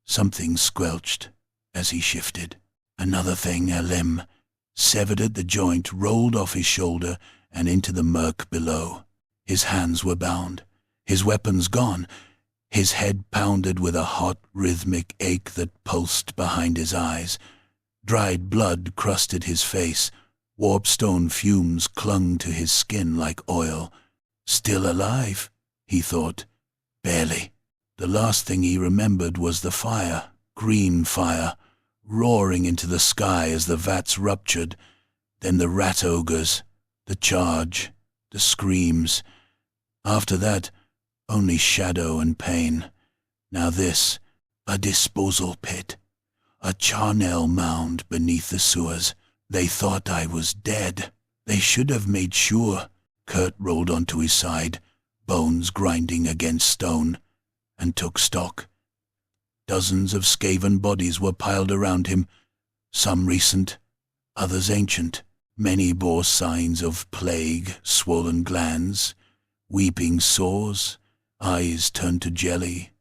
Something squelched as he shifted. Another thing, a limb, severed at the joint, rolled off his shoulder and into the murk below. His hands were bound, his weapons gone. His head pounded with a hot, rhythmic ache that pulsed behind his eyes. Dried blood crusted his face. Warpstone fumes clung to his skin like oil. Still alive, he thought. Barely. The last thing he remembered was the fire, green fire, roaring into the sky as the vats ruptured. Then the rat ogres, the charge, the screams. After that, only shadow and pain. Now this, a disposal pit, a charnel mound beneath the sewers. They thought I was dead. They should have made sure. Kurt rolled onto his side, bones grinding against stone, and took stock. Dozens of Skaven bodies were piled around him, some recent, others ancient. Many bore signs of plague, swollen glands, weeping sores, eyes turned to jelly.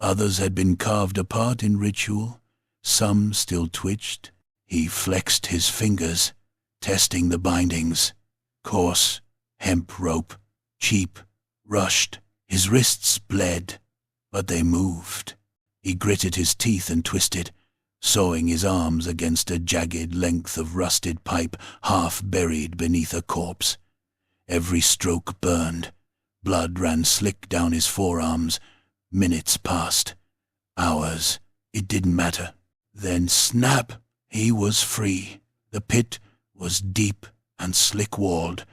Others had been carved apart in ritual. Some still twitched. He flexed his fingers, testing the bindings. Coarse, hemp rope, cheap, rushed. His wrists bled, but they moved. He gritted his teeth and twisted, sawing his arms against a jagged length of rusted pipe half buried beneath a corpse. Every stroke burned. Blood ran slick down his forearms. Minutes passed. Hours. It didn't matter. Then snap! He was free. The pit was deep and slick-walled,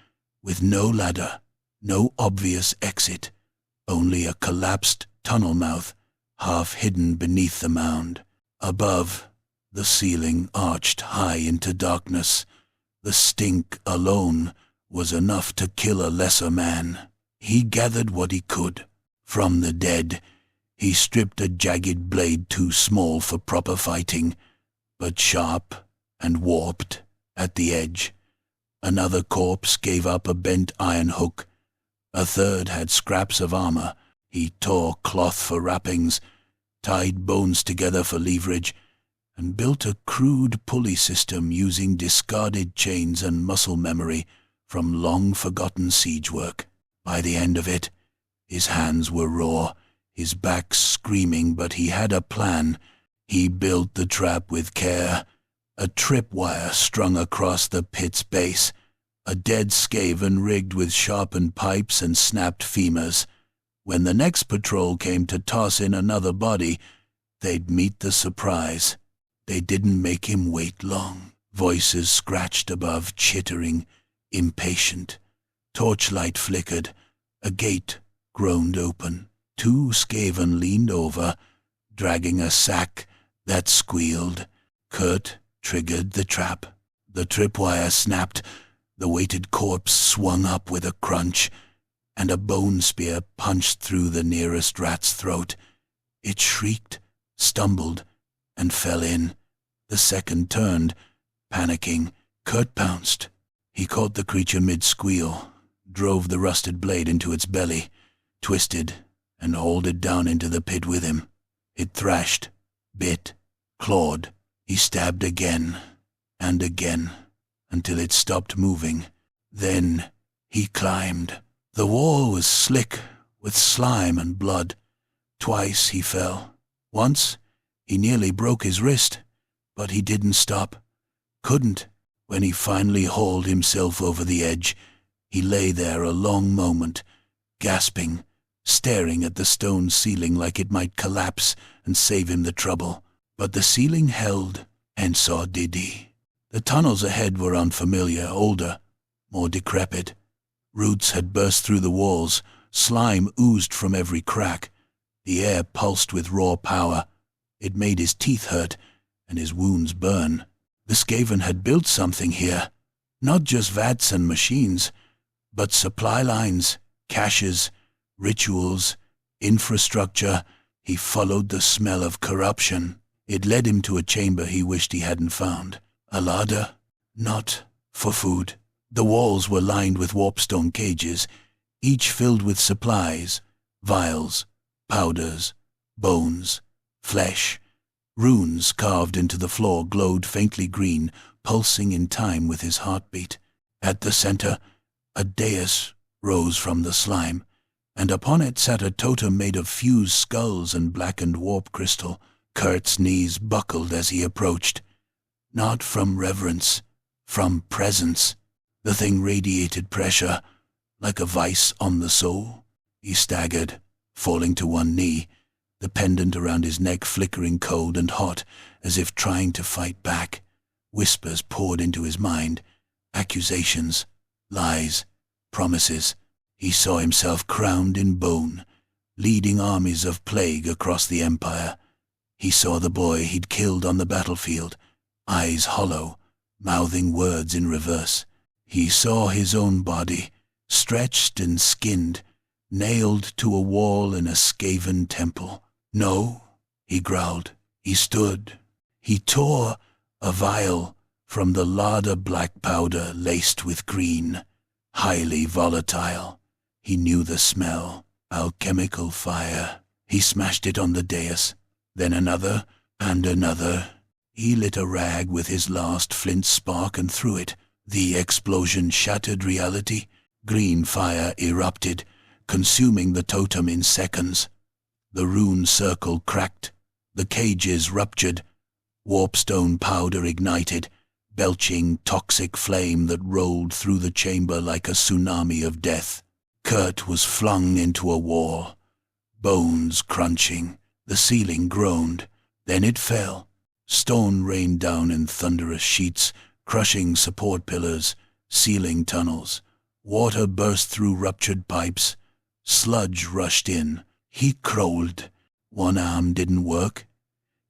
with no ladder, no obvious exit, only a collapsed tunnel mouth, half hidden beneath the mound. Above, the ceiling arched high into darkness. The stink alone was enough to kill a lesser man. He gathered what he could. From the dead, he stripped a jagged blade too small for proper fighting, but sharp and warped at the edge. Another corpse gave up a bent iron hook. A third had scraps of armor. He tore cloth for wrappings, tied bones together for leverage, and built a crude pulley system using discarded chains and muscle memory from long-forgotten siege work. By the end of it, his hands were raw, his back screaming, but he had a plan. He built the trap with care, a tripwire strung across the pit's base, a dead Skaven rigged with sharpened pipes and snapped femurs. When the next patrol came to toss in another body, they'd meet the surprise. They didn't make him wait long. Voices scratched above, chittering, impatient. Torchlight flickered. A gate groaned open. 2 Skaven leaned over, dragging a sack that squealed. Kurt triggered the trap. The tripwire snapped. The weighted corpse swung up with a crunch, and a bone spear punched through the nearest rat's throat. It shrieked, stumbled, and fell in. The second turned, panicking. Kurt pounced. He caught the creature mid-squeal, drove the rusted blade into its belly, twisted, and hauled it down into the pit with him. It thrashed, bit, clawed. He stabbed again and again until it stopped moving. Then he climbed. The wall was slick with slime and blood. Twice he fell. Once he nearly broke his wrist, but he didn't stop. Couldn't. When he finally hauled himself over the edge, He lay there a long moment, gasping, staring at the stone ceiling like it might collapse and save him the trouble. But the ceiling held, and so did he. The tunnels ahead were unfamiliar, older, more decrepit. Roots had burst through the walls, slime oozed from every crack. The air pulsed with raw power. It made his teeth hurt and his wounds burn. The Skaven had built something here, not just vats and machines, but supply lines, caches, rituals, infrastructure. He followed the smell of corruption. It led him to a chamber he wished he hadn't found. A larder? Not for food. The walls were lined with warpstone cages, each filled with supplies, vials, powders, bones, flesh. Runes carved into the floor glowed faintly green, pulsing in time with his heartbeat. At the center, a dais rose from the slime, and upon it sat a totem made of fused skulls and blackened warp crystal. Kurt's knees buckled as he approached. Not from reverence, from presence. The thing radiated pressure, like a vice on the soul. He staggered, falling to one knee, the pendant around his neck flickering cold and hot, as if trying to fight back. Whispers poured into his mind, accusations, lies, promises. He saw himself crowned in bone, leading armies of plague across the empire. He saw the boy he'd killed on the battlefield, eyes hollow, mouthing words in reverse. He saw his own body, stretched and skinned, nailed to a wall in a Skaven temple. No, he growled. He stood. He tore a vial from the larder black powder laced with green, highly volatile. He knew the smell, alchemical fire. He smashed it on the dais, then another and another. He lit a rag with his last flint spark and threw it. The explosion shattered reality. Green fire erupted, consuming the totem in seconds. The rune circle cracked. The cages ruptured. Warpstone powder ignited, belching toxic flame that rolled through the chamber like a tsunami of death. Kurt was flung into a wall, bones crunching. The ceiling groaned. Then it fell. Stone rained down in thunderous sheets, crushing support pillars, sealing tunnels. Water burst through ruptured pipes. Sludge rushed in. He crawled. One arm didn't work.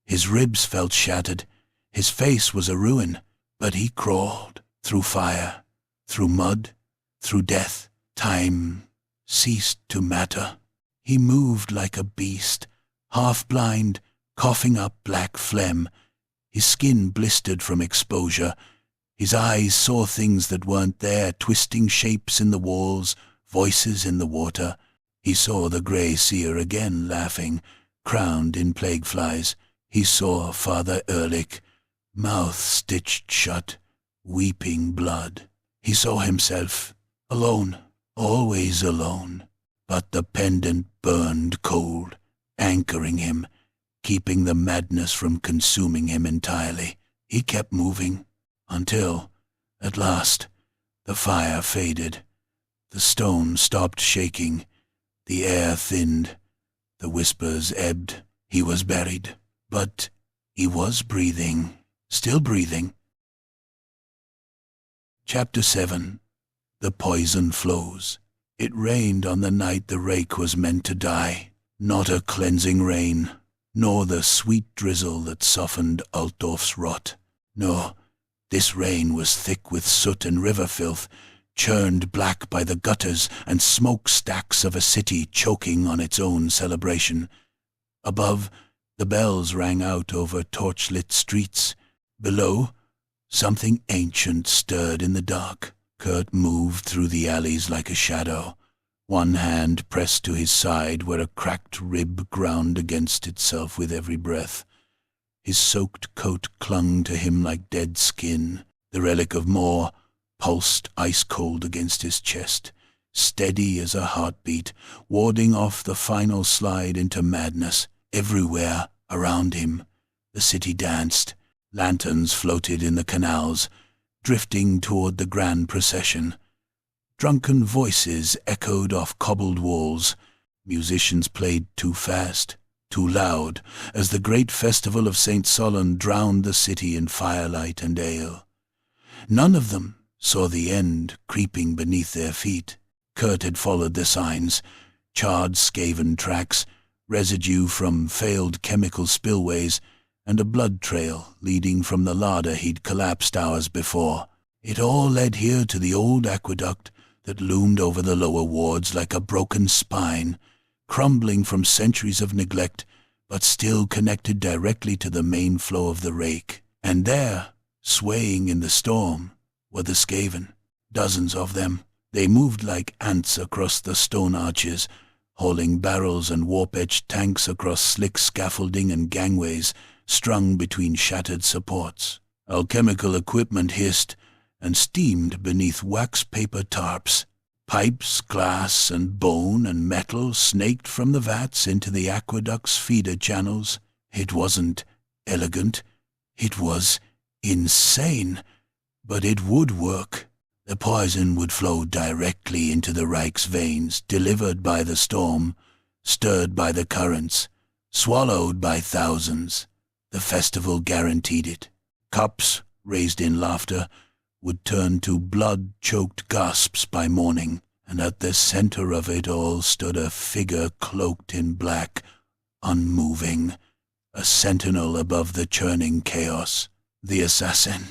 His ribs felt shattered. His face was a ruin. But he crawled through fire, through mud, through death. Time ceased to matter. He moved like a beast, half-blind, coughing up black phlegm. His skin blistered from exposure. His eyes saw things that weren't there, twisting shapes in the walls, voices in the water. He saw the grey seer again laughing, crowned in plague flies. He saw Father Ehrlich, mouth stitched shut, weeping blood. He saw himself, alone, always alone. But the pendant burned cold, anchoring him, keeping the madness from consuming him entirely. He kept moving, until, at last, the fire faded. The stone stopped shaking. The air thinned. The whispers ebbed. He was buried. But he was breathing. Still breathing. Chapter 7. The Poison Flows. It rained on the night the Reik was meant to die. Not a cleansing rain, nor the sweet drizzle that softened Altdorf's rot. No, this rain was thick with soot and river filth, churned black by the gutters and smokestacks of a city choking on its own celebration. Above, the bells rang out over torch-lit streets. Below, something ancient stirred in the dark. Kurt moved through the alleys like a shadow, one hand pressed to his side where a cracked rib ground against itself with every breath. His soaked coat clung to him like dead skin. The relic of Moor pulsed ice-cold against his chest, steady as a heartbeat, warding off the final slide into madness. Everywhere around him, the city danced. Lanterns floated in the canals, drifting toward the grand procession. Drunken voices echoed off cobbled walls. Musicians played too fast, too loud, as the great festival of St. Solon drowned the city in firelight and ale. None of them saw the end creeping beneath their feet. Kurt had followed the signs, charred skaven tracks, residue from failed chemical spillways, and a blood trail leading from the larder he'd collapsed hours before. It all led here to the old aqueduct that loomed over the lower wards like a broken spine, crumbling from centuries of neglect, but still connected directly to the main flow of the Reik. And there, swaying in the storm, were the Skaven, dozens of them. They moved like ants across the stone arches, hauling barrels and warp-edged tanks across slick scaffolding and gangways strung between shattered supports. Alchemical equipment hissed and steamed beneath wax-paper tarps. Pipes, glass, and bone and metal snaked from the vats into the aqueduct's feeder channels. It wasn't elegant. It was insane. But it would work. The poison would flow directly into the Reik's veins, delivered by the storm, stirred by the currents, swallowed by thousands. The festival guaranteed it. Cups, raised in laughter, would turn to blood-choked gasps by morning, and at the center of it all stood a figure cloaked in black, unmoving, a sentinel above the churning chaos. The assassin.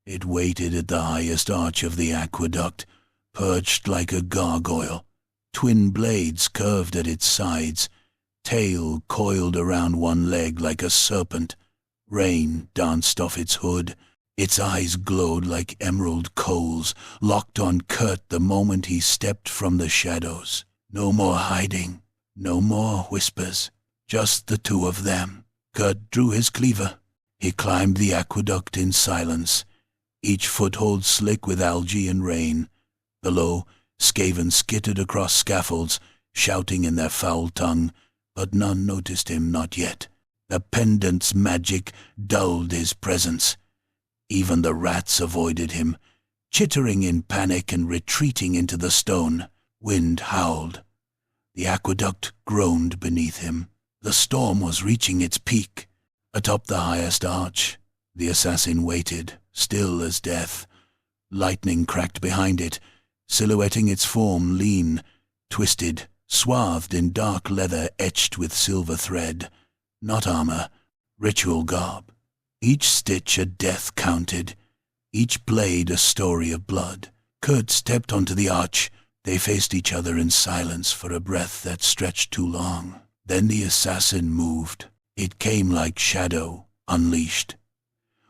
It waited at the highest arch of the aqueduct, perched like a gargoyle, twin blades curved at its sides, tail coiled around one leg like a serpent. Rain danced off its hood. Its eyes glowed like emerald coals, locked on Kurt the moment he stepped from the shadows. No more hiding, no more whispers, just the two of them. Kurt drew his cleaver. He climbed the aqueduct in silence, each foothold slick with algae and rain. Below, Skaven skittered across scaffolds, shouting in their foul tongue, but none noticed him, not yet. The pendant's magic dulled his presence. Even the rats avoided him, chittering in panic and retreating into the stone. Wind howled. The aqueduct groaned beneath him. The storm was reaching its peak. Atop the highest arch, the assassin waited, still as death. Lightning cracked behind it, silhouetting its form lean, twisted, swathed in dark leather etched with silver thread. Not armor, ritual garb. Each stitch a death counted, each blade a story of blood. Kurt stepped onto the arch. They faced each other in silence for a breath that stretched too long. Then the assassin moved. It came like shadow, unleashed.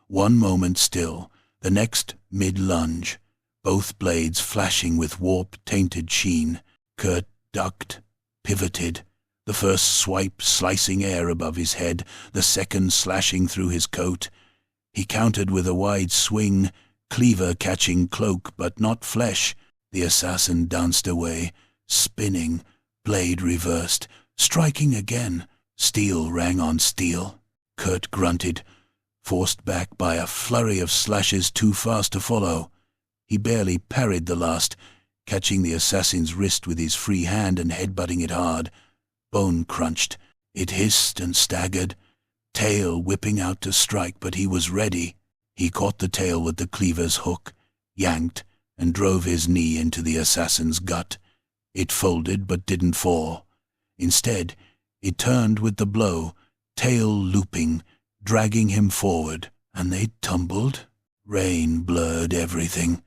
One moment still, the next mid-lunge, both blades flashing with warp-tainted sheen. Kurt ducked, pivoted, the first swipe slicing air above his head, the second slashing through his coat. He countered with a wide swing, cleaver catching cloak but not flesh. The assassin danced away, spinning, blade reversed, striking again. Steel rang on steel. Kurt grunted, forced back by a flurry of slashes too fast to follow. He barely parried the last, catching the assassin's wrist with his free hand and headbutting it hard. Bone crunched. It hissed and staggered, tail whipping out to strike, but he was ready. He caught the tail with the cleaver's hook, yanked, and drove his knee into the assassin's gut. It folded but didn't fall. Instead, it turned with the blow, tail looping, dragging him forward, and they tumbled. Rain blurred everything.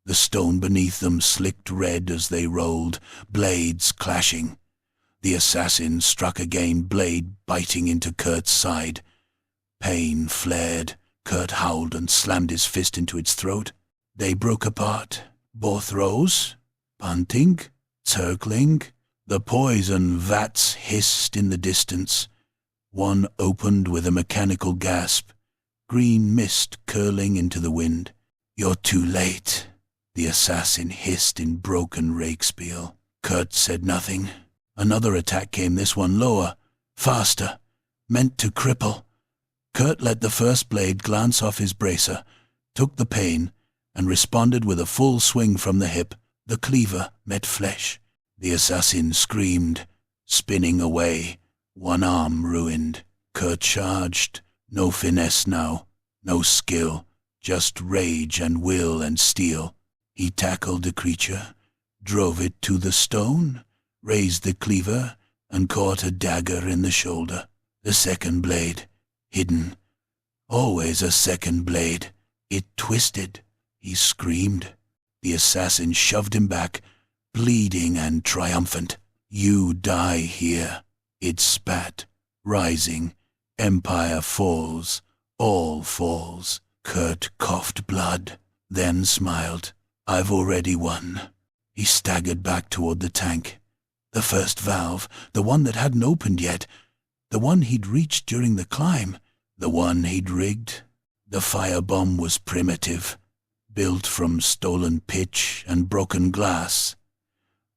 The stone beneath them slicked red as they rolled, blades clashing. The assassin struck again, blade biting into Kurt's side. Pain flared. Kurt howled and slammed his fist into its throat. They broke apart. Both rose, panting, circling. The poison vats hissed in the distance. One opened with a mechanical gasp, green mist curling into the wind. "You're too late," the assassin hissed in broken Reikspiel. Kurt said nothing. Another attack came, this one lower, faster, meant to cripple. Kurt let the first blade glance off his bracer, took the pain, and responded with a full swing from the hip. The cleaver met flesh. The assassin screamed, spinning away, one arm ruined. Kurt charged, no finesse now, no skill, just rage and will and steel. He tackled the creature, drove it to the stone, raised the cleaver, and caught a dagger in the shoulder. The second blade, hidden. Always a second blade. It twisted. He screamed. The assassin shoved him back, bleeding and triumphant. You die here. It spat, rising. Empire falls. All falls. Kurt coughed blood, then smiled. I've already won. He staggered back toward the tank. The first valve, the one that hadn't opened yet, the one he'd reached during the climb, the one he'd rigged. The firebomb was primitive, built from stolen pitch and broken glass.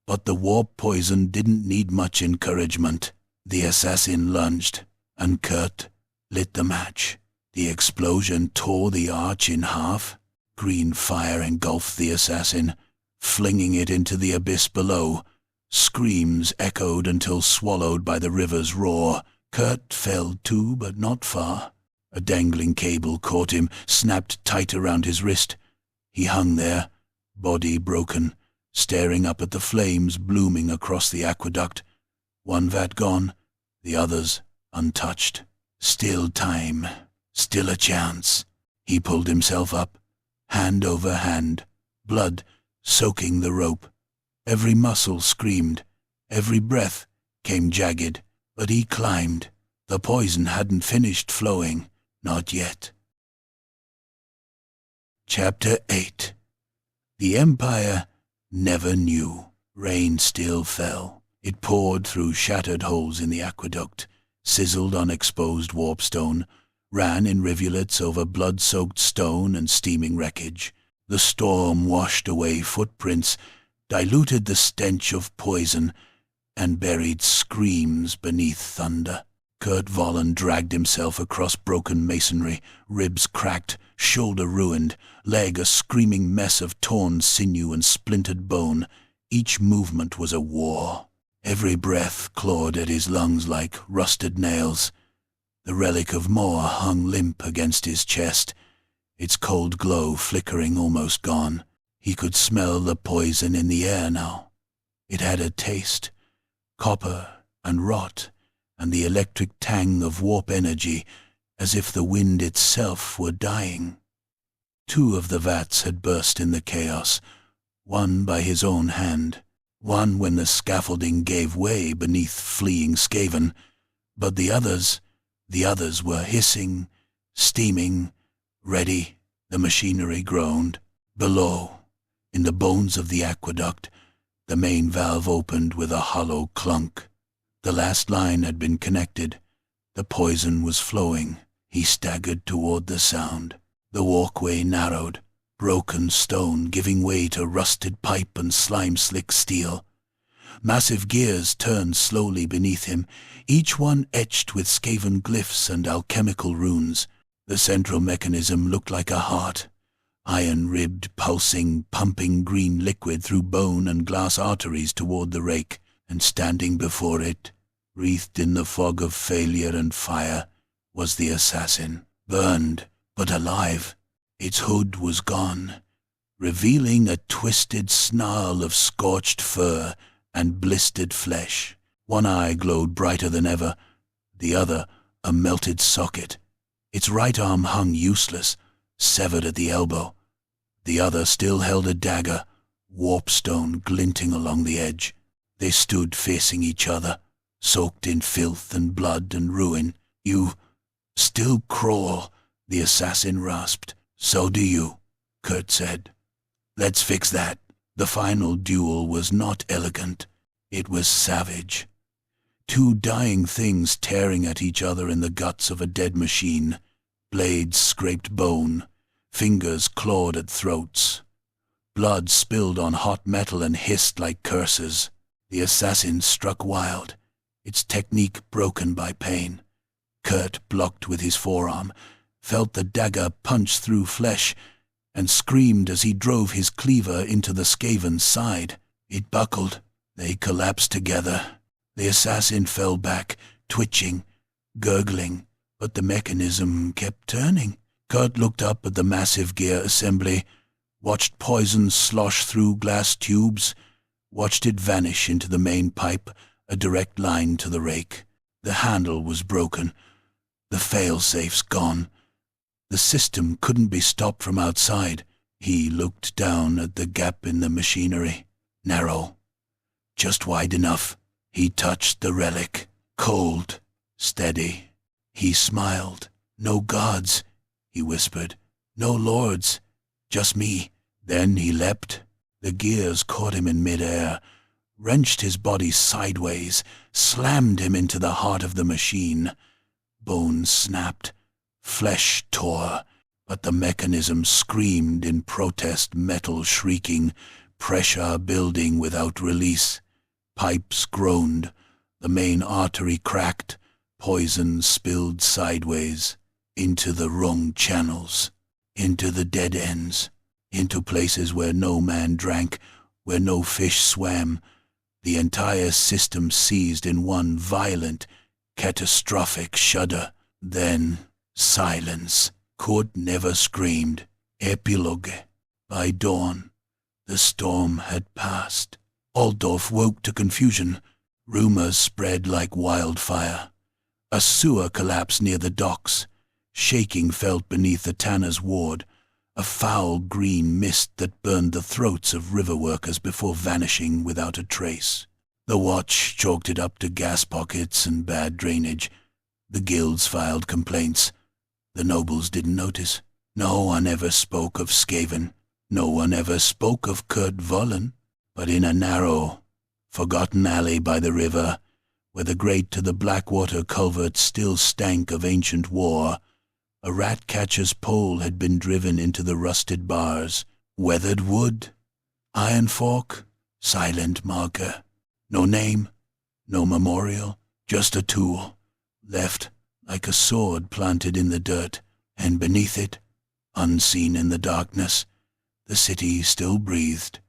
But the warp poison didn't need much encouragement. The assassin lunged, and Kurt lit the match. The explosion tore the arch in half. Green fire engulfed the assassin, flinging it into the abyss below. Screams echoed until swallowed by the river's roar. Kurt fell too, but not far. A dangling cable caught him, snapped tight around his wrist. He hung there, body broken, staring up at the flames blooming across the aqueduct. One vat gone, the others untouched. Still time, still a chance. He pulled himself up, hand over hand, blood soaking the rope. Every muscle screamed, every breath came jagged, but he climbed. The poison hadn't finished flowing, not yet. Chapter 8. The Empire never knew. Rain still fell. It poured through shattered holes in the aqueduct, sizzled on exposed warpstone, ran in rivulets over blood-soaked stone and steaming wreckage. The storm washed away footprints, diluted the stench of poison, and buried screams beneath thunder. Kurt Vollen dragged himself across broken masonry, ribs cracked, shoulder ruined, leg a screaming mess of torn sinew and splintered bone. Each movement was a war. Every breath clawed at his lungs like rusted nails. The relic of Moor hung limp against his chest, its cold glow flickering, almost gone. He could smell the poison in the air now. It had a taste, copper and rot, and the electric tang of warp energy, as if the wind itself were dying. 2 of the vats had burst in the chaos, one by his own hand, one when the scaffolding gave way beneath fleeing Skaven, but the others were hissing, steaming, ready. The machinery groaned. Below, in the bones of the aqueduct, the main valve opened with a hollow clunk. The last line had been connected. The poison was flowing. He staggered toward the sound. The walkway narrowed, broken stone giving way to rusted pipe and slime-slick steel. Massive gears turned slowly beneath him, each one etched with Skaven glyphs and alchemical runes. The central mechanism looked like a heart, iron-ribbed, pulsing, pumping green liquid through bone and glass arteries toward the Reik, and standing before it, wreathed in the fog of failure and fire, was the assassin, burned but alive. Its hood was gone, revealing a twisted snarl of scorched fur and blistered flesh. One eye glowed brighter than ever, the other a melted socket. Its right arm hung useless, severed at the elbow. The other still held a dagger, warpstone glinting along the edge. They stood facing each other, soaked in filth and blood and ruin. You still crawl, the assassin rasped. So do you, Kurt said. Let's fix that. The final duel was not elegant. It was savage. 2 dying things tearing at each other in the guts of a dead machine. Blades scraped bone, fingers clawed at throats. Blood spilled on hot metal and hissed like curses. The assassin struck wild, its technique broken by pain. Kurt blocked with his forearm, felt the dagger punch through flesh, and screamed as he drove his cleaver into the Skaven's side. It buckled. They collapsed together. The assassin fell back, twitching, gurgling, but the mechanism kept turning. Kurt looked up at the massive gear assembly, watched poison slosh through glass tubes, watched it vanish into the main pipe, a direct line to the Reik. The handle was broken, the fail-safes gone. The system couldn't be stopped from outside. He looked down at the gap in the machinery. Narrow, just wide enough. He touched the relic. Cold, steady. He smiled. "No gods," he whispered. "No lords. Just me." Then he leapt. The gears caught him in mid-air, wrenched his body sideways, slammed him into the heart of the machine. Bones snapped, flesh tore, but the mechanism screamed in protest, metal shrieking, pressure building without release. Pipes groaned, the main artery cracked, poison spilled sideways, into the wrong channels, into the dead ends, into places where no man drank, where no fish swam. The entire system seized in one violent, catastrophic shudder. Then silence. Kurt never screamed. Epilogue. By dawn, the storm had passed. Altdorf woke to confusion. Rumors spread like wildfire. A sewer collapsed near the docks. Shaking felt beneath the tanner's ward, a foul green mist that burned the throats of river workers before vanishing without a trace. The watch chalked it up to gas pockets and bad drainage. The guilds filed complaints. The nobles didn't notice. No one ever spoke of Skaven. No one ever spoke of Kurt Vollen. But in a narrow, forgotten alley by the river, where the grate to the Blackwater culvert still stank of ancient war, a Ratcatcher's pole had been driven into the rusted bars. Weathered wood, iron fork, silent marker. No name, no memorial, just a tool, left like a sword planted in the dirt, and beneath it, unseen in the darkness, the city still breathed.